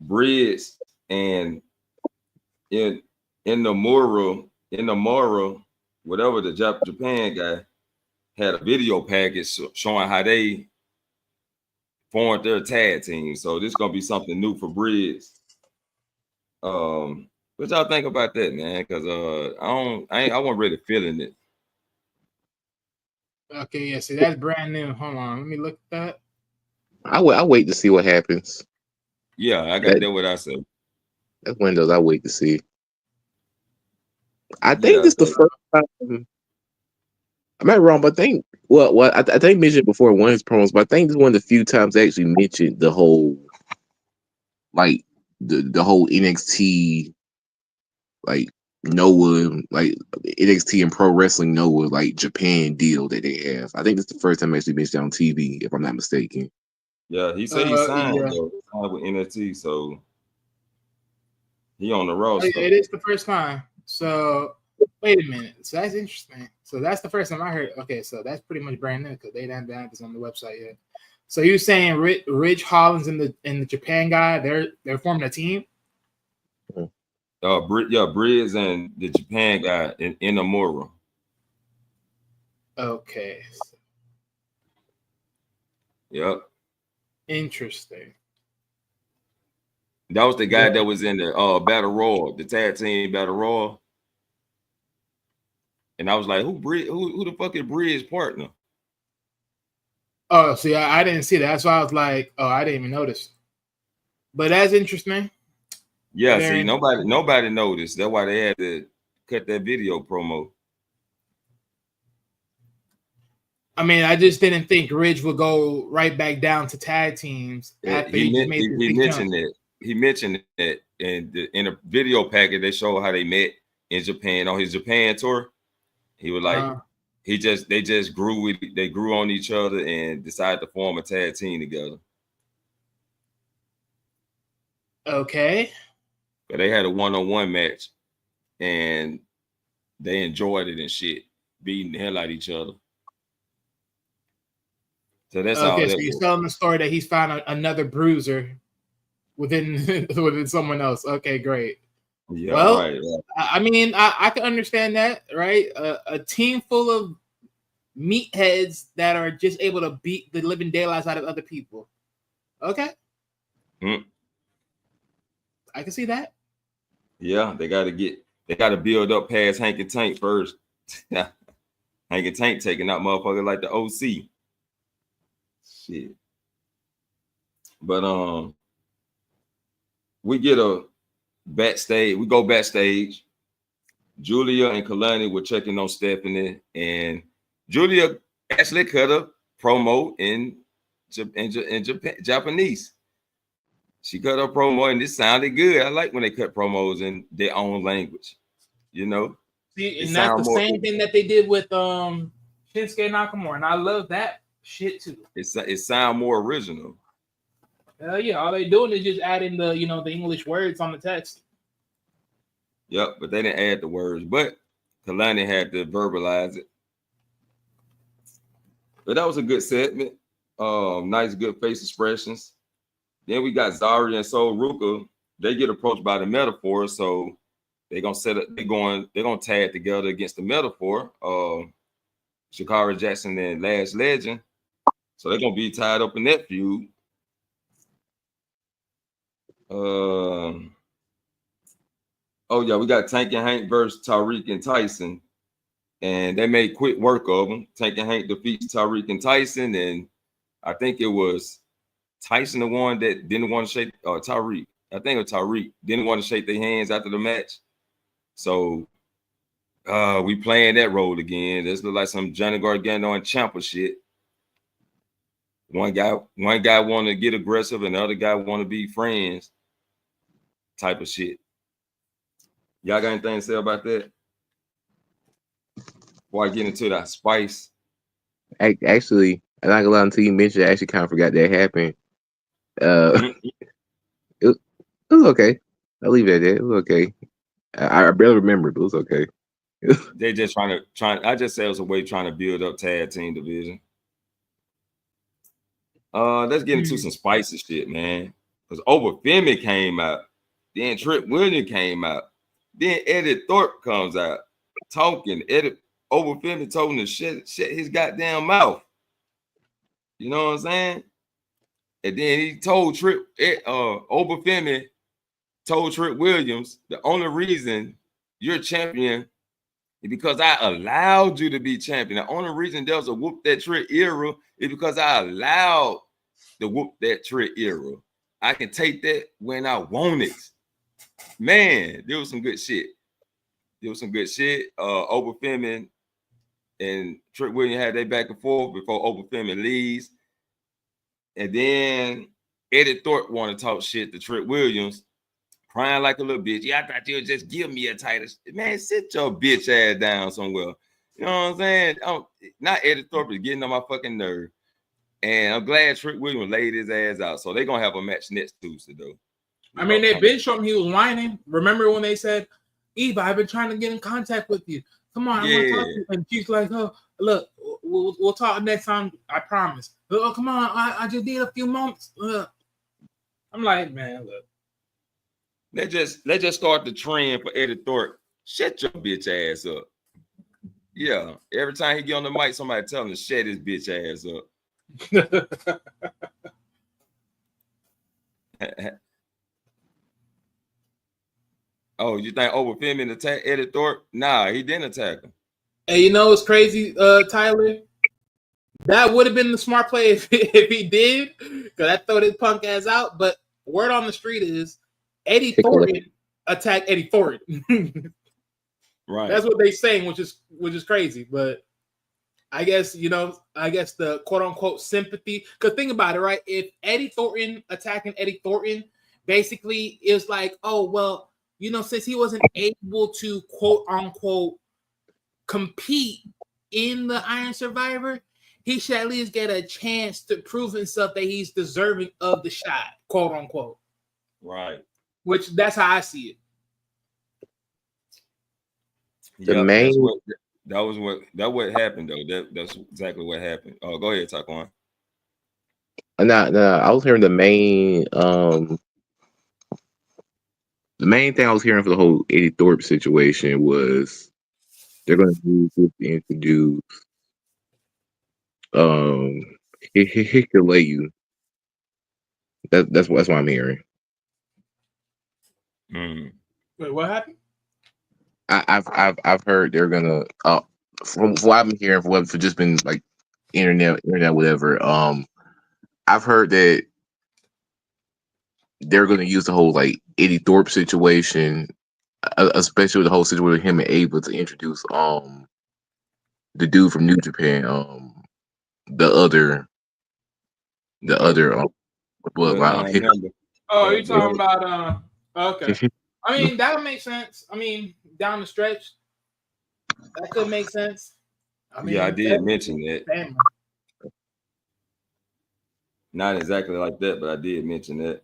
Bridge and in the Moro, whatever the Japan guy had a video package showing how they formed their tag team. So this is gonna be something new for Bridge. What y'all think about that, man? Because I wasn't really feeling it. Okay, yeah, see that's brand new. Hold on, let me look at that. I wait to see what happens. Yeah, I got that what I said. That's Windows. I wait to see. I think this is the first time. I might be wrong, but I think I think mentioned before in one of his promos, but I think this is one of the few times they actually mentioned the whole like the whole NXT like Noah, like NXT and Pro Wrestling Noah, like Japan deal that they have. I think this is the first time I actually mentioned on TV, if I'm not mistaken. Yeah, he said he signed with NXT, so he on the roster. It is the first time. So wait a minute. So that's interesting. So that's the first time I heard. Okay, so that's pretty much brand new because they didn't have this on the website yet. So you're saying Ridge Hollins and the Japan guy, they're forming a team? Bridge and the Japan guy in Inamura. Okay. Yep. Interesting. That was the guy that was in the Battle Royal, the tag team Battle Royal. And I was like, who the fuck is Bridge's partner? Oh, see, I didn't see that. That's why I was like, oh, I didn't even notice. But that's interesting. Yeah, see, nobody noticed. That's why they had to cut that video promo. I mean, I just didn't think Ridge would go right back down to tag teams after he just made this big mentioned jump. that. He mentioned that in a video package they showed how they met in Japan on his Japan tour. He was like, they just grew on each other and decided to form a tag team together. Okay. But they had a one-on-one match and they enjoyed it and shit, beating the hell out of each other. So that's all. Okay, so you're telling the story that he's found another bruiser within someone else. Okay, great. Yeah, well, right. I mean, I can understand that, right? A team full of meatheads that are just able to beat the living daylights out of other people. Okay. I can see that. Yeah, they got to build up past Hank and Tank first. Hank and Tank taking out motherfuckers like the OC. Shit. But we get a backstage. We go backstage. Julia and Kalani were checking on Stephanie, and Julia actually cut a promo in Japanese. She cut her promo, and it sounded good. I like when they cut promos in their own language. You know, see, and that's the same thing that they did with Shinsuke Nakamura, and I love that shit too. It sound more original. Yeah, all they doing is just adding the English words on the text. Yep, but they didn't add the words. But Kalani had to verbalize it. But that was a good segment. Nice, good face expressions. Then we got Zarya and Sol Ruka. They get approached by the Metaphor, so they're gonna they're gonna tag together against the Metaphor. Shakara Jackson and Last Legend. So they're gonna be tied up in that feud. Oh yeah, we got Tank and Hank versus Tariq and Tyson, and they made quick work of them. Tank and Hank defeats Tariq and Tyson, and I think it was Tyson the one that didn't want to shake Tariq. I think it was Tariq didn't want to shake their hands after the match. So we playing that role again. This look like some Johnny Gargano and Ciampa shit. One guy want to get aggressive, and the other guy want to be friends. Type of shit. Y'all got anything to say about that? Before I get into that spice. Actually, I'm not gonna lie until you mentioned it, I actually kind of forgot that happened. It was okay. I'll leave it at that. It was okay. I barely remember, but it was okay. They just trying. I just say it was a way trying to build up tag team division. Let's get into some spicy shit, man. Because Femi came out, then Trick Williams came out, then Eddie Thorpe comes out talking. Femi told him to shut his goddamn mouth. You know what I'm saying? And then he told Femi told Trick Williams the only reason you're champion is because I allowed you to be champion. The only reason there was a whoop that trick era is because I allowed the whoop that trick era. I can take that when I want it. Man, there was some good shit. Femi and Trick Williams had their back and forth before Femi leaves. And then Eddie Thorpe want to talk shit to Trick Williams, crying like a little bitch. Yeah, I thought you would just give me a title. Man, sit your bitch ass down somewhere. You know what I'm saying? Not Eddie Thorpe is getting on my fucking nerve. And I'm glad Trick Williams laid his ass out. So they're going to have a match next Tuesday, though. I mean, they've been showing he was whining. Remember when they said, Eva, I've been trying to get in contact with you. Come on, I want to talk to you. And she's like, oh, look, we'll talk next time. I promise. Oh, come on. I just need a few moments. I'm like, man, look. Let's just start the trend for Eddie Thorpe. Shut your bitch ass up. Yeah. Every time he get on the mic, somebody tell him to shut his bitch ass up. Oh, you think Femi attacked Eddie Thorpe? Nah, he didn't attack him. Hey, you know what's crazy, Tyler? That would have been the smart play if he did, because I throw his punk ass out. But word on the street is Eddie Thornton attacked Eddie Thornton. Right. That's what they saying, which is crazy. But I guess the quote unquote sympathy. Because think about it, right? If Eddie Thornton attacking Eddie Thornton basically is like, oh well, since he wasn't able to quote unquote compete in the Iron Survivor, he should at least get a chance to prove himself that he's deserving of the shot, quote unquote. Right. Which that's how I see it. The main that was what happened though. That's exactly what happened. Oh, go ahead, Taquan. no, I was hearing the main thing I was hearing for the whole Eddie Thorpe situation was they're going to use this to introduce Hikuleu. That's what I'm hearing. Mm. Wait, what happened? I've heard they're gonna from what I've been hearing for just been like internet whatever. I've heard that they're gonna use the whole like Eddie Thorpe situation, especially with the whole situation with him and Ava, to introduce the dude from New Japan, the other Member. Oh, you're talking about okay. I mean, that would make sense. I mean, down the stretch, that could make sense. I mean, I did mention that. Family. Not exactly like that, but I did mention that.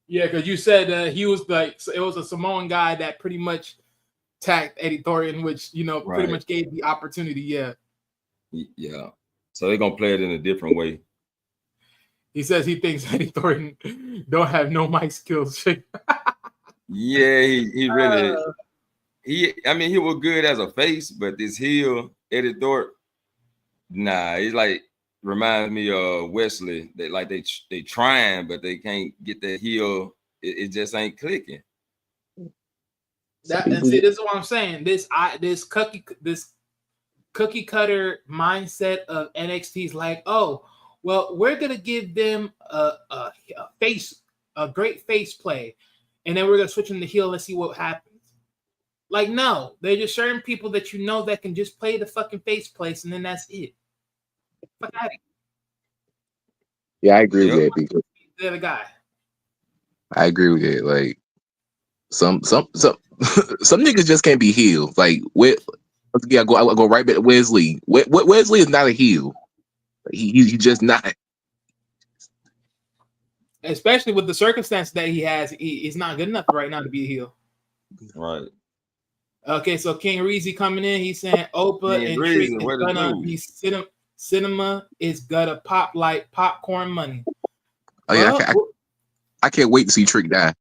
Yeah, because you said he was like, it was a Samoan guy that pretty much tagged Eddie Thornton, which pretty much gave the opportunity. Yeah. Yeah. So they're gonna play it in a different way. He says he thinks Eddie Thornton don't have no mic skills. Yeah, he really he was good as a face, but this heel, Eddie Thorpe, nah, he's like reminds me of Wesley. They like they trying, but they can't get that heel. It just ain't clicking. And see, this is what I'm saying. This cookie cutter mindset of NXT is like, oh, well, we're gonna give them a great face play, and then we're gonna switch them to heel. Let's see what happens. Like, no, they're just certain people that that can just play the fucking face place, and then that's it. Fuck out of here. Yeah, I agree with that because they're the guy. I agree with it. Like some niggas just can't be healed. Like I go right back to Wesley. Wesley is not a heel. He just not. Especially with the circumstance that he has, he's not good enough right now to be a heel. Right. Okay, so King Reezy coming in. He's saying Opa and Trick is gonna be cinema is gonna pop like popcorn money. Oh yeah, I can't wait to see Trick die.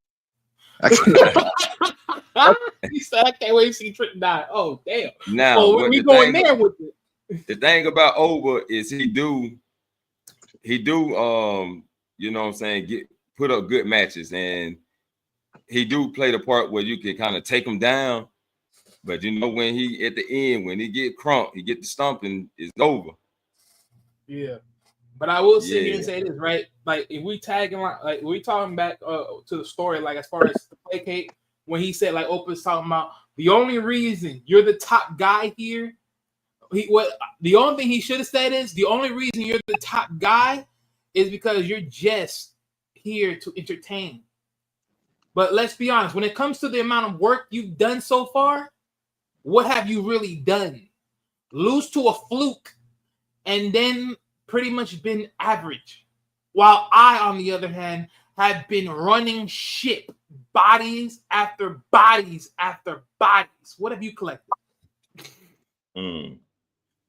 He said I can't wait to see Trick die. Oh damn! Now we going there with it. The thing about Oba is he do you know what I'm saying, put up good matches, and he do play the part where you can kind of take him down, but when he at the end, when he get crunk, he get the stumping, it's over. Yeah, but I will sit here and say this, right? Like if we tagging like we talking back to the story, like as far as the placate, when he said like Opa's talking about the only reason you're the top guy here. The only thing he should have said is the only reason you're the top guy is because you're just here to entertain. But let's be honest, when it comes to the amount of work you've done so far, what have you really done? Lose to a fluke and then pretty much been average. While I, on the other hand, have been running shit, bodies after bodies after bodies. What have you collected?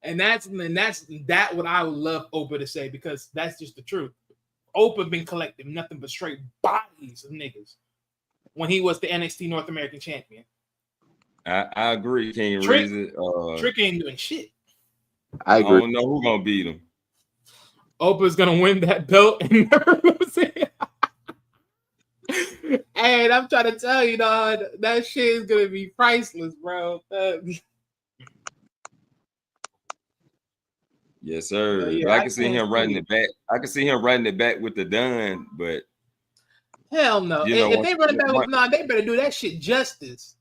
And that's what I would love Opa to say, because that's just the truth. Opa been collecting nothing but straight bodies of niggas when he was the NXT North American champion. I agree, King Trick, Reezy. Trick ain't doing shit. I agree. I don't know who's gonna beat him. Opa's gonna win that belt and never lose it. And I'm trying to tell you, dog, that shit is gonna be priceless, bro. Yes, sir. Yeah, but I can see him running it back. I can see him running it back with the Dunn, but hell no. If they run it back with they better do that shit justice.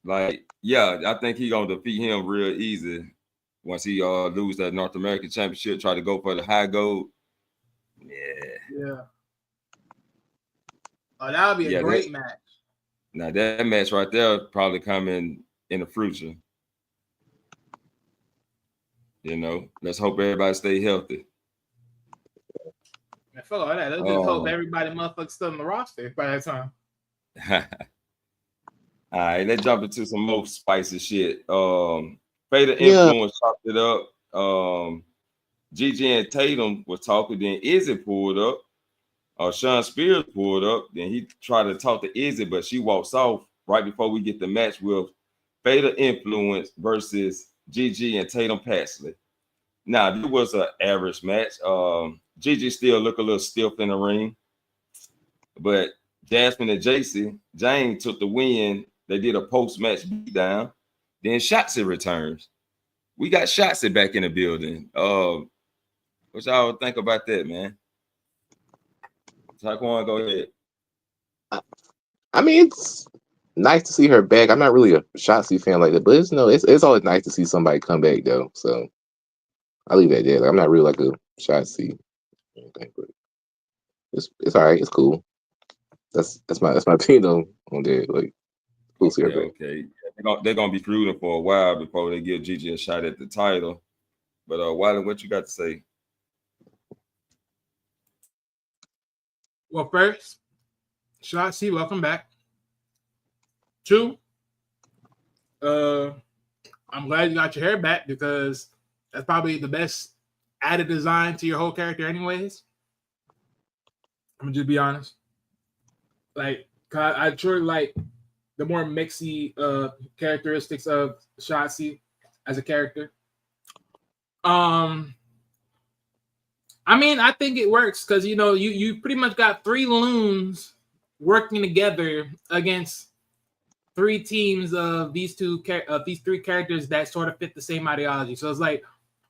Like, yeah, I think he's gonna defeat him real easy. once he lose that North American Championship, try to go for the high gold. Yeah. Oh, that would be a great match. Now that match right there probably coming in the future. You know, let's hope everybody stay healthy. I feel like that. Let's just hope everybody motherfuckers still in the roster by that time. All right, let's jump into some more spicy shit. Fatal Influence chopped it up. Gigi and Tatum was talking, then Izzy pulled up. Sean Spears pulled up, then he tried to talk to Izzy, but she walks off right before we get the match with Fatal Influence versus Gigi and Tatum Paxley. Now, this was an average match. Gigi still look a little stiff in the ring, but Jasmine and Jane took the win. They did a post-match beatdown. Then Shotzi returns. We got Shotzi back in the building. What y'all think about that, man? Taquan, go ahead. I mean, it's nice to see her back. I'm not really a Shotzi fan like that, but it's always nice to see somebody come back though. So I'll leave that there. Like, I'm not really like a Shotzi anything, but it's all right. It's cool. That's my opinion on that. Like, cool to see her back. Okay. They're gonna be feuding for a while before they give Gigi a shot at the title. But Wiley, what you got to say? Well, first, Shotzi, welcome back. 2, I'm glad you got your hair back because that's probably the best added design to your whole character, anyways. I'm gonna just be honest. Like, I truly like the more mixy characteristics of Shotzi as a character. I mean, I think it works because you pretty much got 3 loons working together against 3 teams of these 3 characters that sort of fit the same ideology. So it's like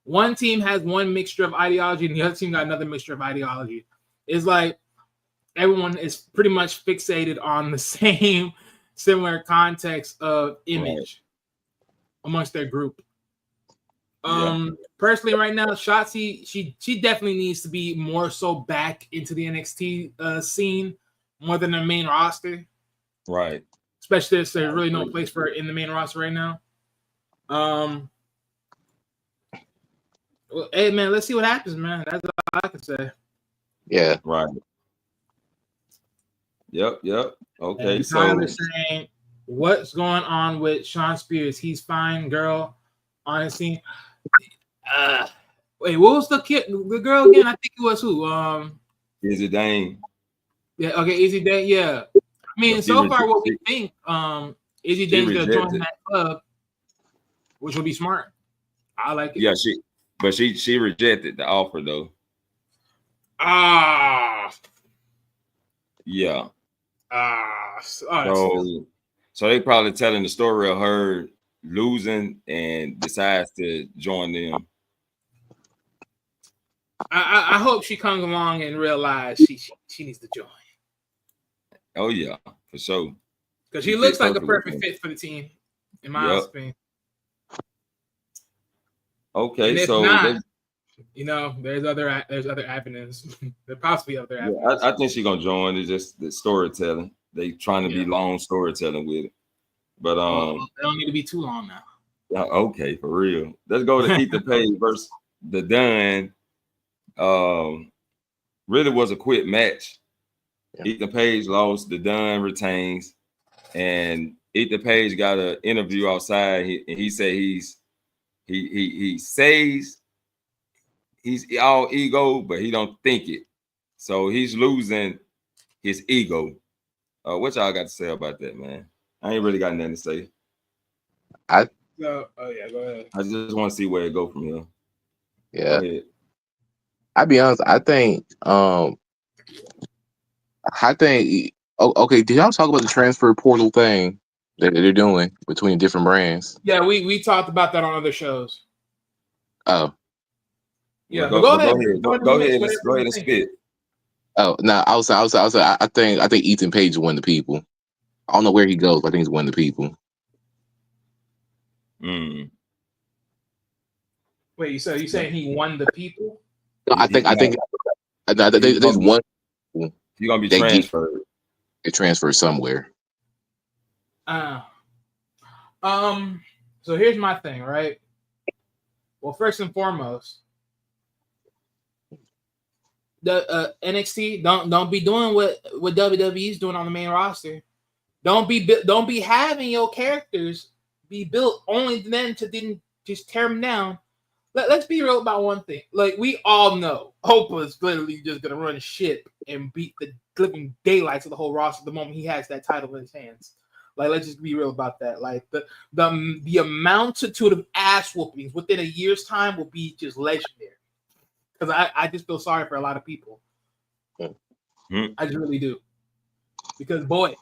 one team has one mixture of ideology and the other team got another mixture of ideology. It's like everyone is pretty much fixated on the same similar context of image amongst their group. Personally, right now, Shotzi, she definitely needs to be more so back into the NXT scene more than the main roster. Right. Especially if there's really no place for her in the main roster right now. Well, hey man, let's see what happens, man. That's all I can say. Yeah. Right. Yep. Okay. And Tyler's saying, what's going on with Sean Spears? He's fine, girl. Honestly. Wait, what was the girl again? I think it was who? Izzy Dane. Yeah, okay, Izzy Dane, yeah. I mean, so far what we think, Izzy Dane's gonna join that club, which would be smart. I like it. Yeah, she rejected the offer though. Yeah. So they probably telling the story of her losing and decides to join them. I hope she comes along and realizes she needs to join. Oh yeah, for sure. Because she looks like a perfect fit for the team, in my opinion. Okay, if so not, there's other avenues. There possibly other avenues. I think she's gonna join. It's just the storytelling. They trying to be long storytelling with it, but they don't need to be too long now. Yeah, okay, for real. Let's go to Ethan Page versus the Dunn. Really was a quick match. Yeah. Ethan Page lost, the Dunn retains, and Ethan Page got an interview outside. He said he says he's all ego, but he don't think it. So he's losing his ego. What y'all got to say about that, man? I ain't really got nothing to say. Go ahead. I just want to see where it go from here. Yeah. I'll be honest, I think okay, did y'all talk about the transfer portal thing that they're doing between different brands? Yeah, we talked about that on other shows. Oh. Yeah, go ahead. Go ahead and spit. Oh no, I think Ethan Page won the people. I don't know where he goes, but I think he's won the people. Wait, so you saying he won the people? No, I think there's one You're gonna be that transferred. get transferred somewhere. So here's my thing, right? Well, first and foremost, the NXT don't be doing what WWE's doing on the main roster. Don't be having your characters be built only then to then just tear them down. Let's be real about one thing. Like, we all know Oprah's literally just gonna run shit and beat the living daylights of the whole roster the moment he has that title in his hands. Like, let's just be real about that. Like, the amountitude of ass whoopings within a year's time will be just legendary. Because I just feel sorry for a lot of people. I just really do. Because, boy,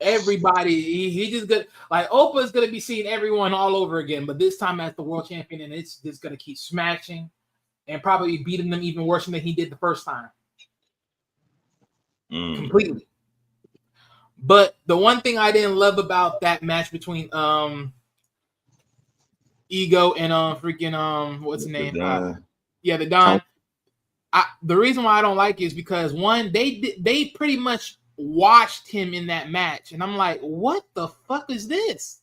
everybody, he just good. Like, Oprah's gonna be seeing everyone all over again, but this time as the world champion, and it's just gonna keep smashing and probably beating them even worse than he did the first time. Completely. But the one thing I didn't love about that match between Ego and freaking what's his name? The Don. The reason why I don't like it is because one, they pretty much watched him in that match, and I'm like, what the fuck is this?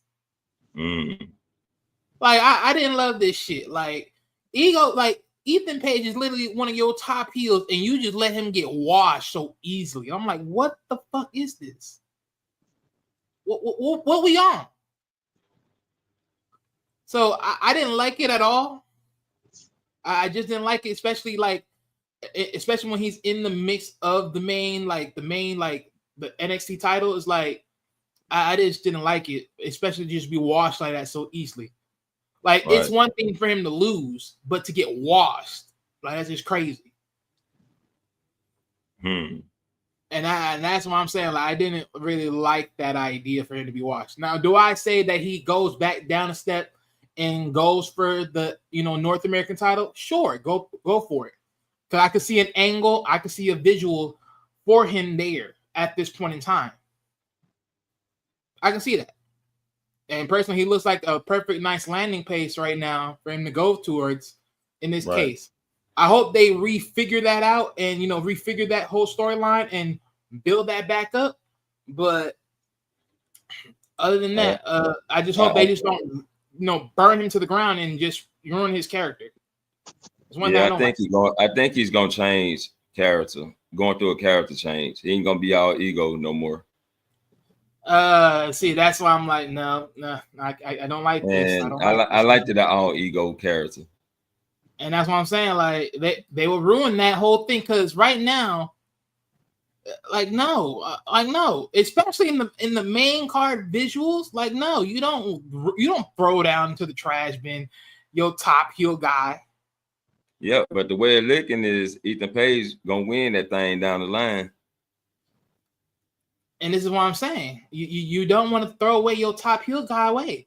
Like, I didn't love this shit. Like, Ego, like, Ethan Page is literally one of your top heels, and you just let him get washed so easily. I'm like, what the fuck is this? What we on? So I didn't like it at all. I just didn't like it, especially when he's in the mix of the main the NXT title. Is like, I just didn't like it, especially just be washed like that so easily. Like, right. It's one thing for him to lose, but to get washed, like, that's just crazy. And that's what I'm saying. Like, I didn't really like that idea for him to be washed. Now, do I say that he goes back down a step and goes for the North American title? Sure, go for it. Because I could see an angle, I could see a visual for him there at this point in time. I can see that. And personally, he looks like a perfect, nice landing place right now for him to go towards in this case. I hope they refigure that out and, refigure that whole storyline and build that back up. But other than that, I just hope they just don't, burn him to the ground and just ruin his character. I think he's gonna change character, going through a character change. He ain't gonna be all ego no more. See, that's why I'm like, no, I don't like this. I like that all ego character. And that's what I'm saying. Like, they will ruin that whole thing, because right now, no, especially in the main card visuals, like, no, you don't throw down to the trash bin your top heel guy. Yeah, but the way it's looking is Ethan Page gonna win that thing down the line. And this is what I'm saying. You don't want to throw away your top heel guy away.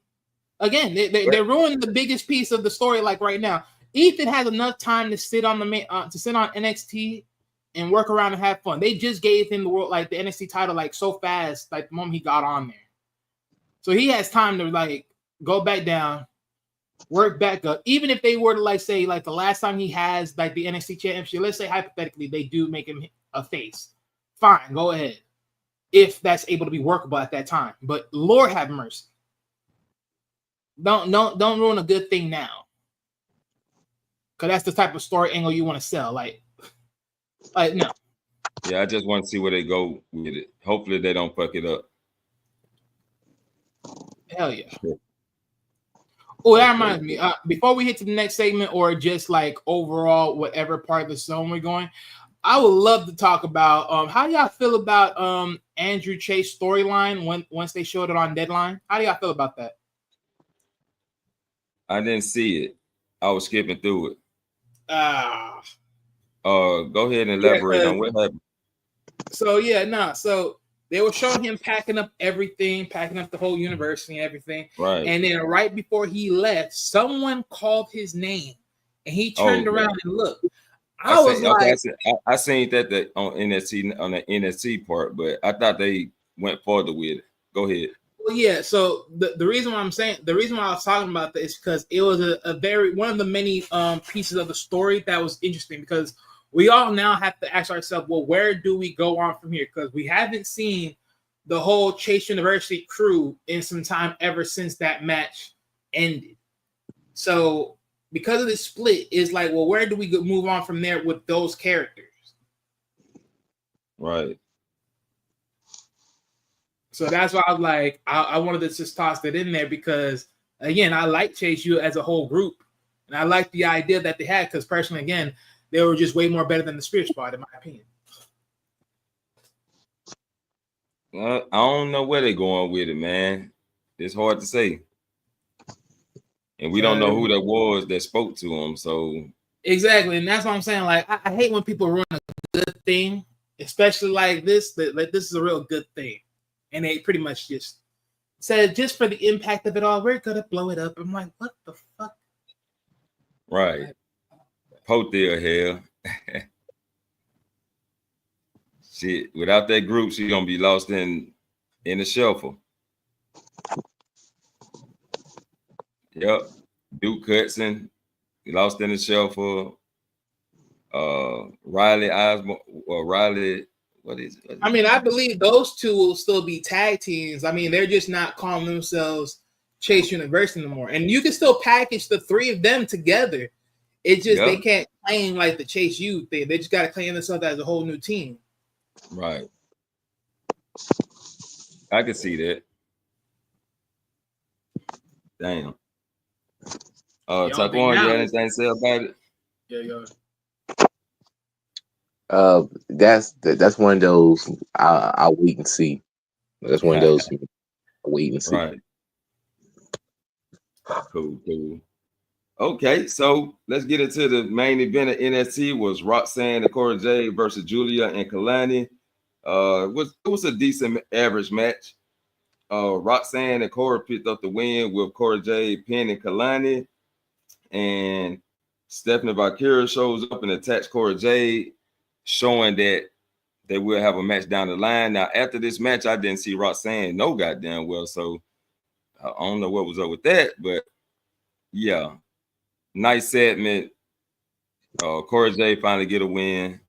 Again, they're ruining the biggest piece of the story. Like, right now, Ethan has enough time to sit on NXT and work around and have fun. They just gave him the NXT title so fast, the moment he got on there. So he has time to go back down, work back up. Even if they were to say the last time he has the NXT championship, let's say hypothetically they do make him a face. Fine, go ahead. If that's able to be workable at that time. But Lord have mercy. Don't ruin a good thing now. Because that's the type of story angle you want to sell. Like, no. Yeah, I just want to see where they go with it. Hopefully they don't fuck it up. Hell yeah. Sure. Oh, that reminds me. Before we hit to the next segment, or just overall whatever part of the zone we're going, I would love to talk about how y'all feel about Andrew Chase storyline once they showed it on Deadline. How do y'all feel about that? I didn't see it. I was skipping through it. Go ahead and elaborate on what happened. So they were showing him packing up everything, packing up the whole university and everything. Right. And then right before he left, someone called his name, and he turned around and looked. I seen that on NXT, on the NXT part, but I thought they went further with it. Go ahead. Well, yeah. So the reason why I was talking about that is because it was a very one of the many pieces of the story that was interesting because we all now have to ask ourselves, well, where do we go on from here? Because we haven't seen the whole Chase University crew in some time ever since that match ended. So because of this split, it's like, well, where do we move on from there with those characters? Right. So that's why I was like, I wanted to just toss that in there because, again, I like Chase U as a whole group. And I like the idea that they had because, personally, again, they were just way more better than the Spirit Squad, in my opinion. I don't know where they're going with it, man. It's hard to say. And we don't know who that was that spoke to him. So exactly. And that's what I'm saying. Like, I hate when people ruin a good thing, especially like this, that like this is a real good thing. And they pretty much just said, just for the impact of it all, we're gonna blow it up. I'm like, what the fuck? right. Pote there, hell. Shit. Without that group, she's gonna be lost in the shuffle. Yep. Duke Hudson, lost in the shuffle. Riley Osborne or Riley, what is it? I mean, I believe those two will still be tag teams. I mean, they're just not calling themselves Chase University anymore. And you can still package the three of them together. It's just they can't claim like the Chase U thing. They just got to claim themselves as a whole new team. Right. I can see that. Damn. Taquan, you got anything to say about it? Yeah. That's one of those I'll wait and see. That's one of those wait and see. Right. Cool. Okay, so let's get into the main event of NXT was Roxanne and Cora Jade versus Julia and Kalani. It was a decent average match. Roxanne and Cora picked up the win with Cora Jade pinning Kalani, and Stephanie Valkyria shows up and attacks Cora Jade, showing that they will have a match down the line. Now, after this match, I didn't see Roxanne no goddamn well, so I don't know what was up with that, but yeah, nice segment. Cora Jade finally get a win.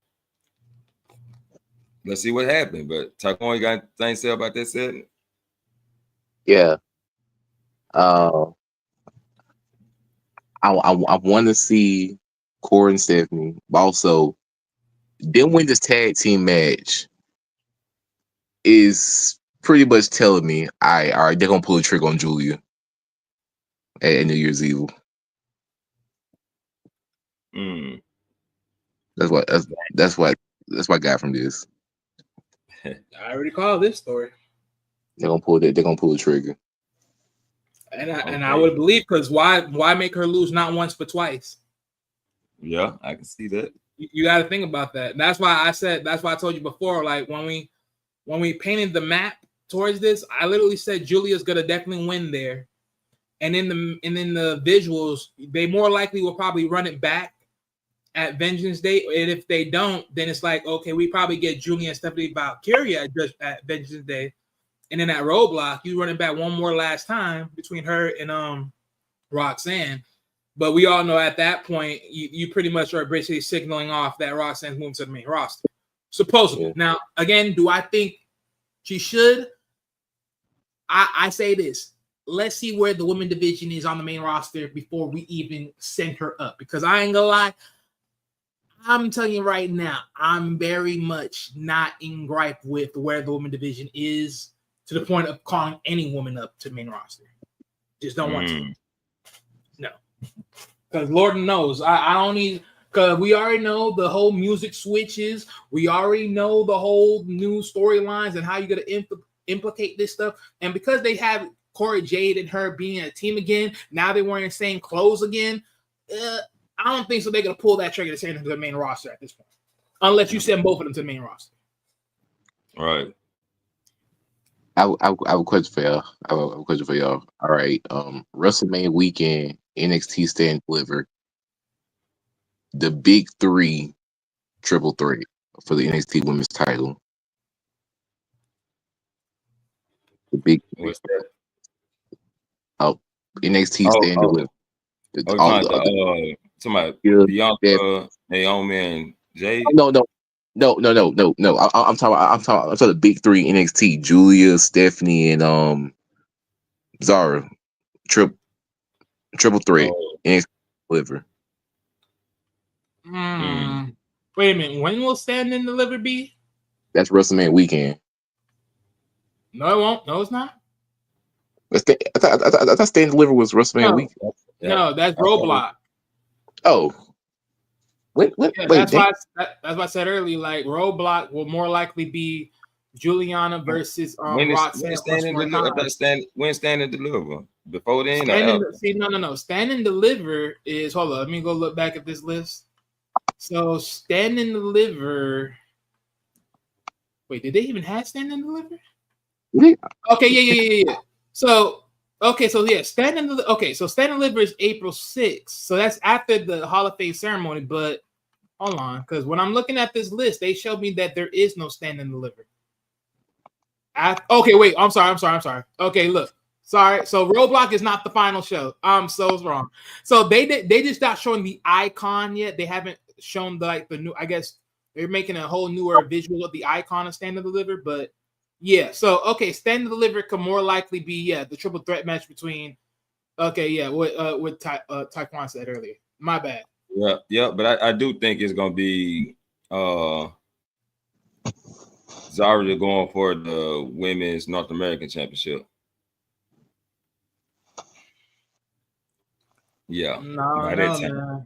Let's see what happened. But Taquan, you got anything to say about that segment? Yeah. I want to see Cora and Stephanie, but also them win this tag team match is pretty much telling me, all right, they're gonna pull the trigger on Julia at New Year's Eve. That's what I got from this. I already called this story. They're gonna pull the trigger. And I would believe, because why make her lose not once but twice? Yeah, I can see that. You got to think about that. And that's why I told you before, like when we painted the map towards this, I literally said Julia's gonna definitely win there. And in the visuals, they more likely will probably run it back at Vengeance Day. And if they don't, then it's like, okay, we probably get Julia and Stephanie Valkyria at Vengeance Day. And then at Roadblock, you run it back one more last time between her and Roxanne. But we all know at that point, you pretty much are basically signaling off that Roxanne's moving to the main roster. Supposedly. Yeah. Now, again, do I think she should? I say this. Let's see where the women division is on the main roster before we even send her up. Because I ain't gonna lie, I'm telling you right now, I'm very much not in gripe with where the women division is, to the point of calling any woman up to the main roster. Just don't want to. No. Because Lord knows, I don't need, because we already know the whole music switches. We already know the whole new storylines and how you're going to implicate this stuff. And because they have Cora Jade and her being a team again, now they're wearing the same clothes again. I don't think so. They're going to pull that trigger to send them to the main roster at this point. Unless you send both of them to the main roster. Right. I have a question for y'all. All right. WrestleMania weekend, NXT stand delivered the big three triple threat for the NXT women's title. The big What's that? NXT Oh, stand oh, deliver. oh, All trying the to talking about yeah, Bianca, Naomi, and Jade. no. I'm talking the big three NXT: Julia, Stephanie, and Zara. Triple threat. Oh, NXT deliver. Wait a minute. When will Stand and Deliver be? That's WrestleMania weekend. No, it won't. No, it's not. I thought stand deliver was WrestleMania No, weekend. yeah. no, that's I thought Roadblock. Oh, when? Yeah, Wait, that's why I said earlier. Like Roadblock will more likely be Juliana versus Roxanne plus more time. When stand and deliver? Before then or Stand and after? see, no. Stand and Deliver is hold on. Let me go look back at this list. So Stand and Deliver. Wait, did they even have Stand and Deliver? Yeah. Okay, yeah. So Stand and Deliver is April 6th. So that's after the Hall of Fame ceremony. But hold on, because when I'm looking at this list, they showed me that there is no Stand and Deliver. Okay, wait. I'm sorry. Okay, look. Sorry. So Roadblock is not the final show. I'm so wrong. So they just not showing the icon yet. They haven't shown the new. I guess they're making a whole newer visual of the icon of Stand and Deliver. But yeah. So okay, Stand and Deliver could more likely be the triple threat match between. Okay, yeah. What Taekwon said earlier. My bad. Yeah. But I do think it's gonna be Zarya going for the women's North American Championship. Yeah, by that time. Man.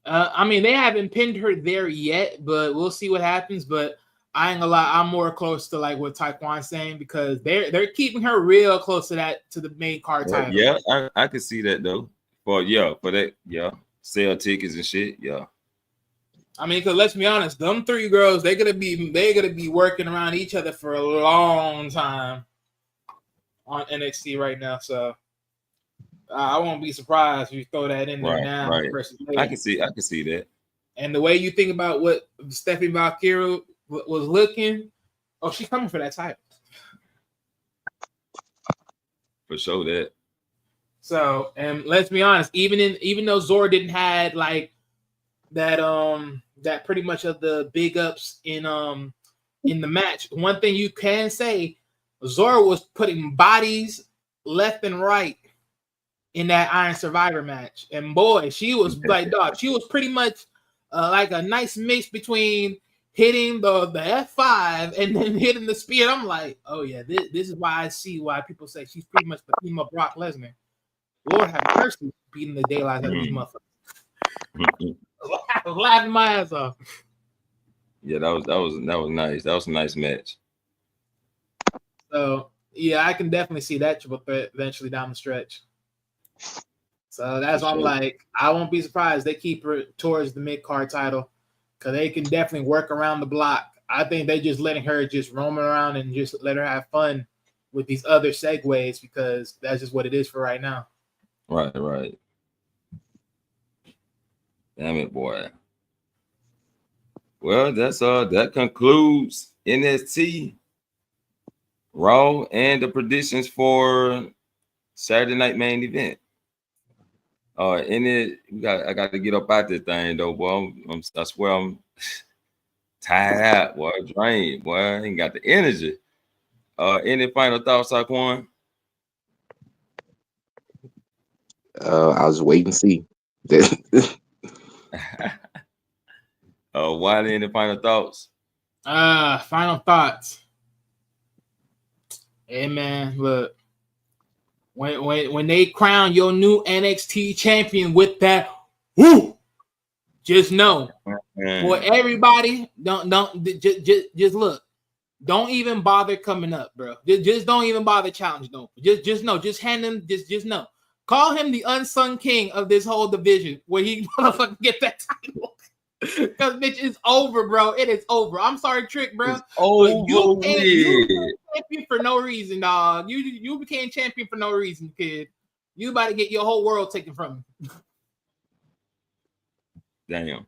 I mean, they haven't pinned her there yet, but we'll see what happens. But I ain't gonna lie, I'm more close to like what Taekwon's saying because they're keeping her real close to the main card title. Yeah, I can see that though. For that, sell tickets and shit. Yeah. I mean, because let's be honest, them three girls, they're gonna be working around each other for a long time on NXT right now. So I won't be surprised if you throw that in there now. Right. Versus later. I can see that. And the way you think about what Stephanie Valkyrie was looking, she's coming for that title. For sure that. So, and let's be honest, even though Zora didn't had like that pretty much of the big ups in the match, one thing you can say, Zora was putting bodies left and right in that Iron Survivor match, and boy, she was like she was pretty much like a nice mix between hitting the F5 and then hitting the spear. I'm like, oh yeah, this is why I see why people say she's pretty much the female Brock Lesnar. Lord have mercy, beating the daylight out of these motherfuckers. I was laughing my ass off. Yeah, that was nice. That was a nice match. So yeah, I can definitely see that triple threat eventually down the stretch. So that's why I'm like, I won't be surprised they keep her towards the mid-card title because they can definitely work around the block. I think they just letting her just roam around and just let her have fun with these other segues because that's just what it is for right now. Right. Damn it, boy. Well, that's that concludes NXT, Raw, and the predictions for Saturday night main event. I got to get up out this thing though, boy. I swear I'm tired out, boy, drained, boy. I ain't got the energy. Any final thoughts, Taekwon? I was waiting to see. Wiley, any final thoughts? Final thoughts. Hey man, look. When they crown your new NXT champion with that whoo, just know for everybody, just look. Don't even bother coming up, bro. Just don't even bother challenging. No, just know. Just hand him. Just know. Call him the unsung king of this whole division, where he motherfucking get that title. Because bitch, it's over, bro. It is over. I'm sorry, Trick, bro. You became champion for no reason, dog. You became champion for no reason, kid. You about to get your whole world taken from you. Damn.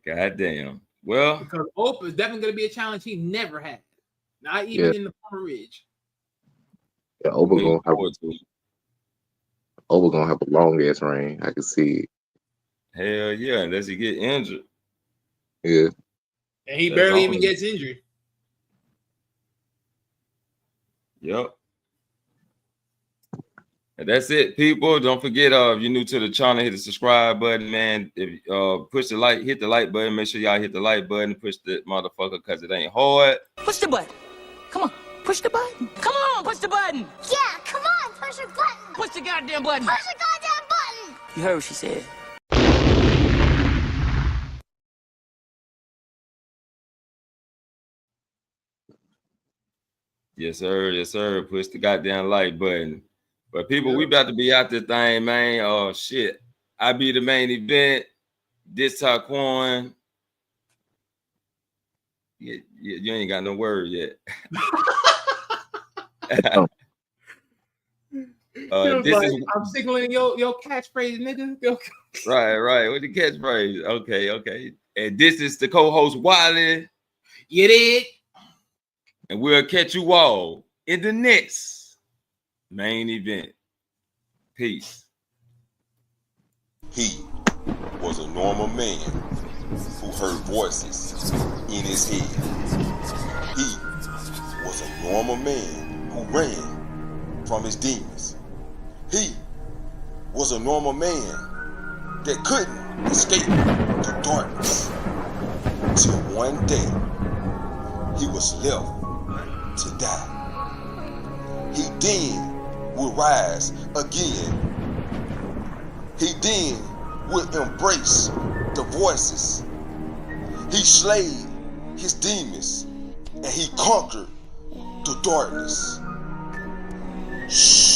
God damn. Well, because Oprah is definitely going to be a challenge he never had. Not even in the Palmer Ridge. Yeah, Oba gonna have a long ass reign. I can see it. Hell yeah, unless he get injured. Yeah. And he That's barely all. even gets injured. Yep. And that's it, people. Don't forget, if you're new to the channel, hit the subscribe button, man. If push the like, hit the like button. Make sure y'all hit the like button. Push the motherfucker, cause it ain't hard. Push the button. Come on, push the button. Come on, push the button. Yeah, come on, push your button. Push the goddamn button. Push the goddamn button. You heard what she said. Yes, sir. Yes, sir. Push the goddamn like button. But people, we about to be out this thing, man. Oh shit. I be the main event. This Taquan. Yeah, you ain't got no word yet. I'm signaling your catchphrase, nigga. Right. With the catchphrase. Okay. And this is the co-host Wiley. You did. And we'll catch you all in the next main event. Peace. He was a normal man who heard voices in his head. He was a normal man who ran from his demons. He was a normal man that couldn't escape the darkness. Till one day, he was left to die. He then would rise again. He then would embrace the voices. He slayed his demons and he conquered the darkness. Shh.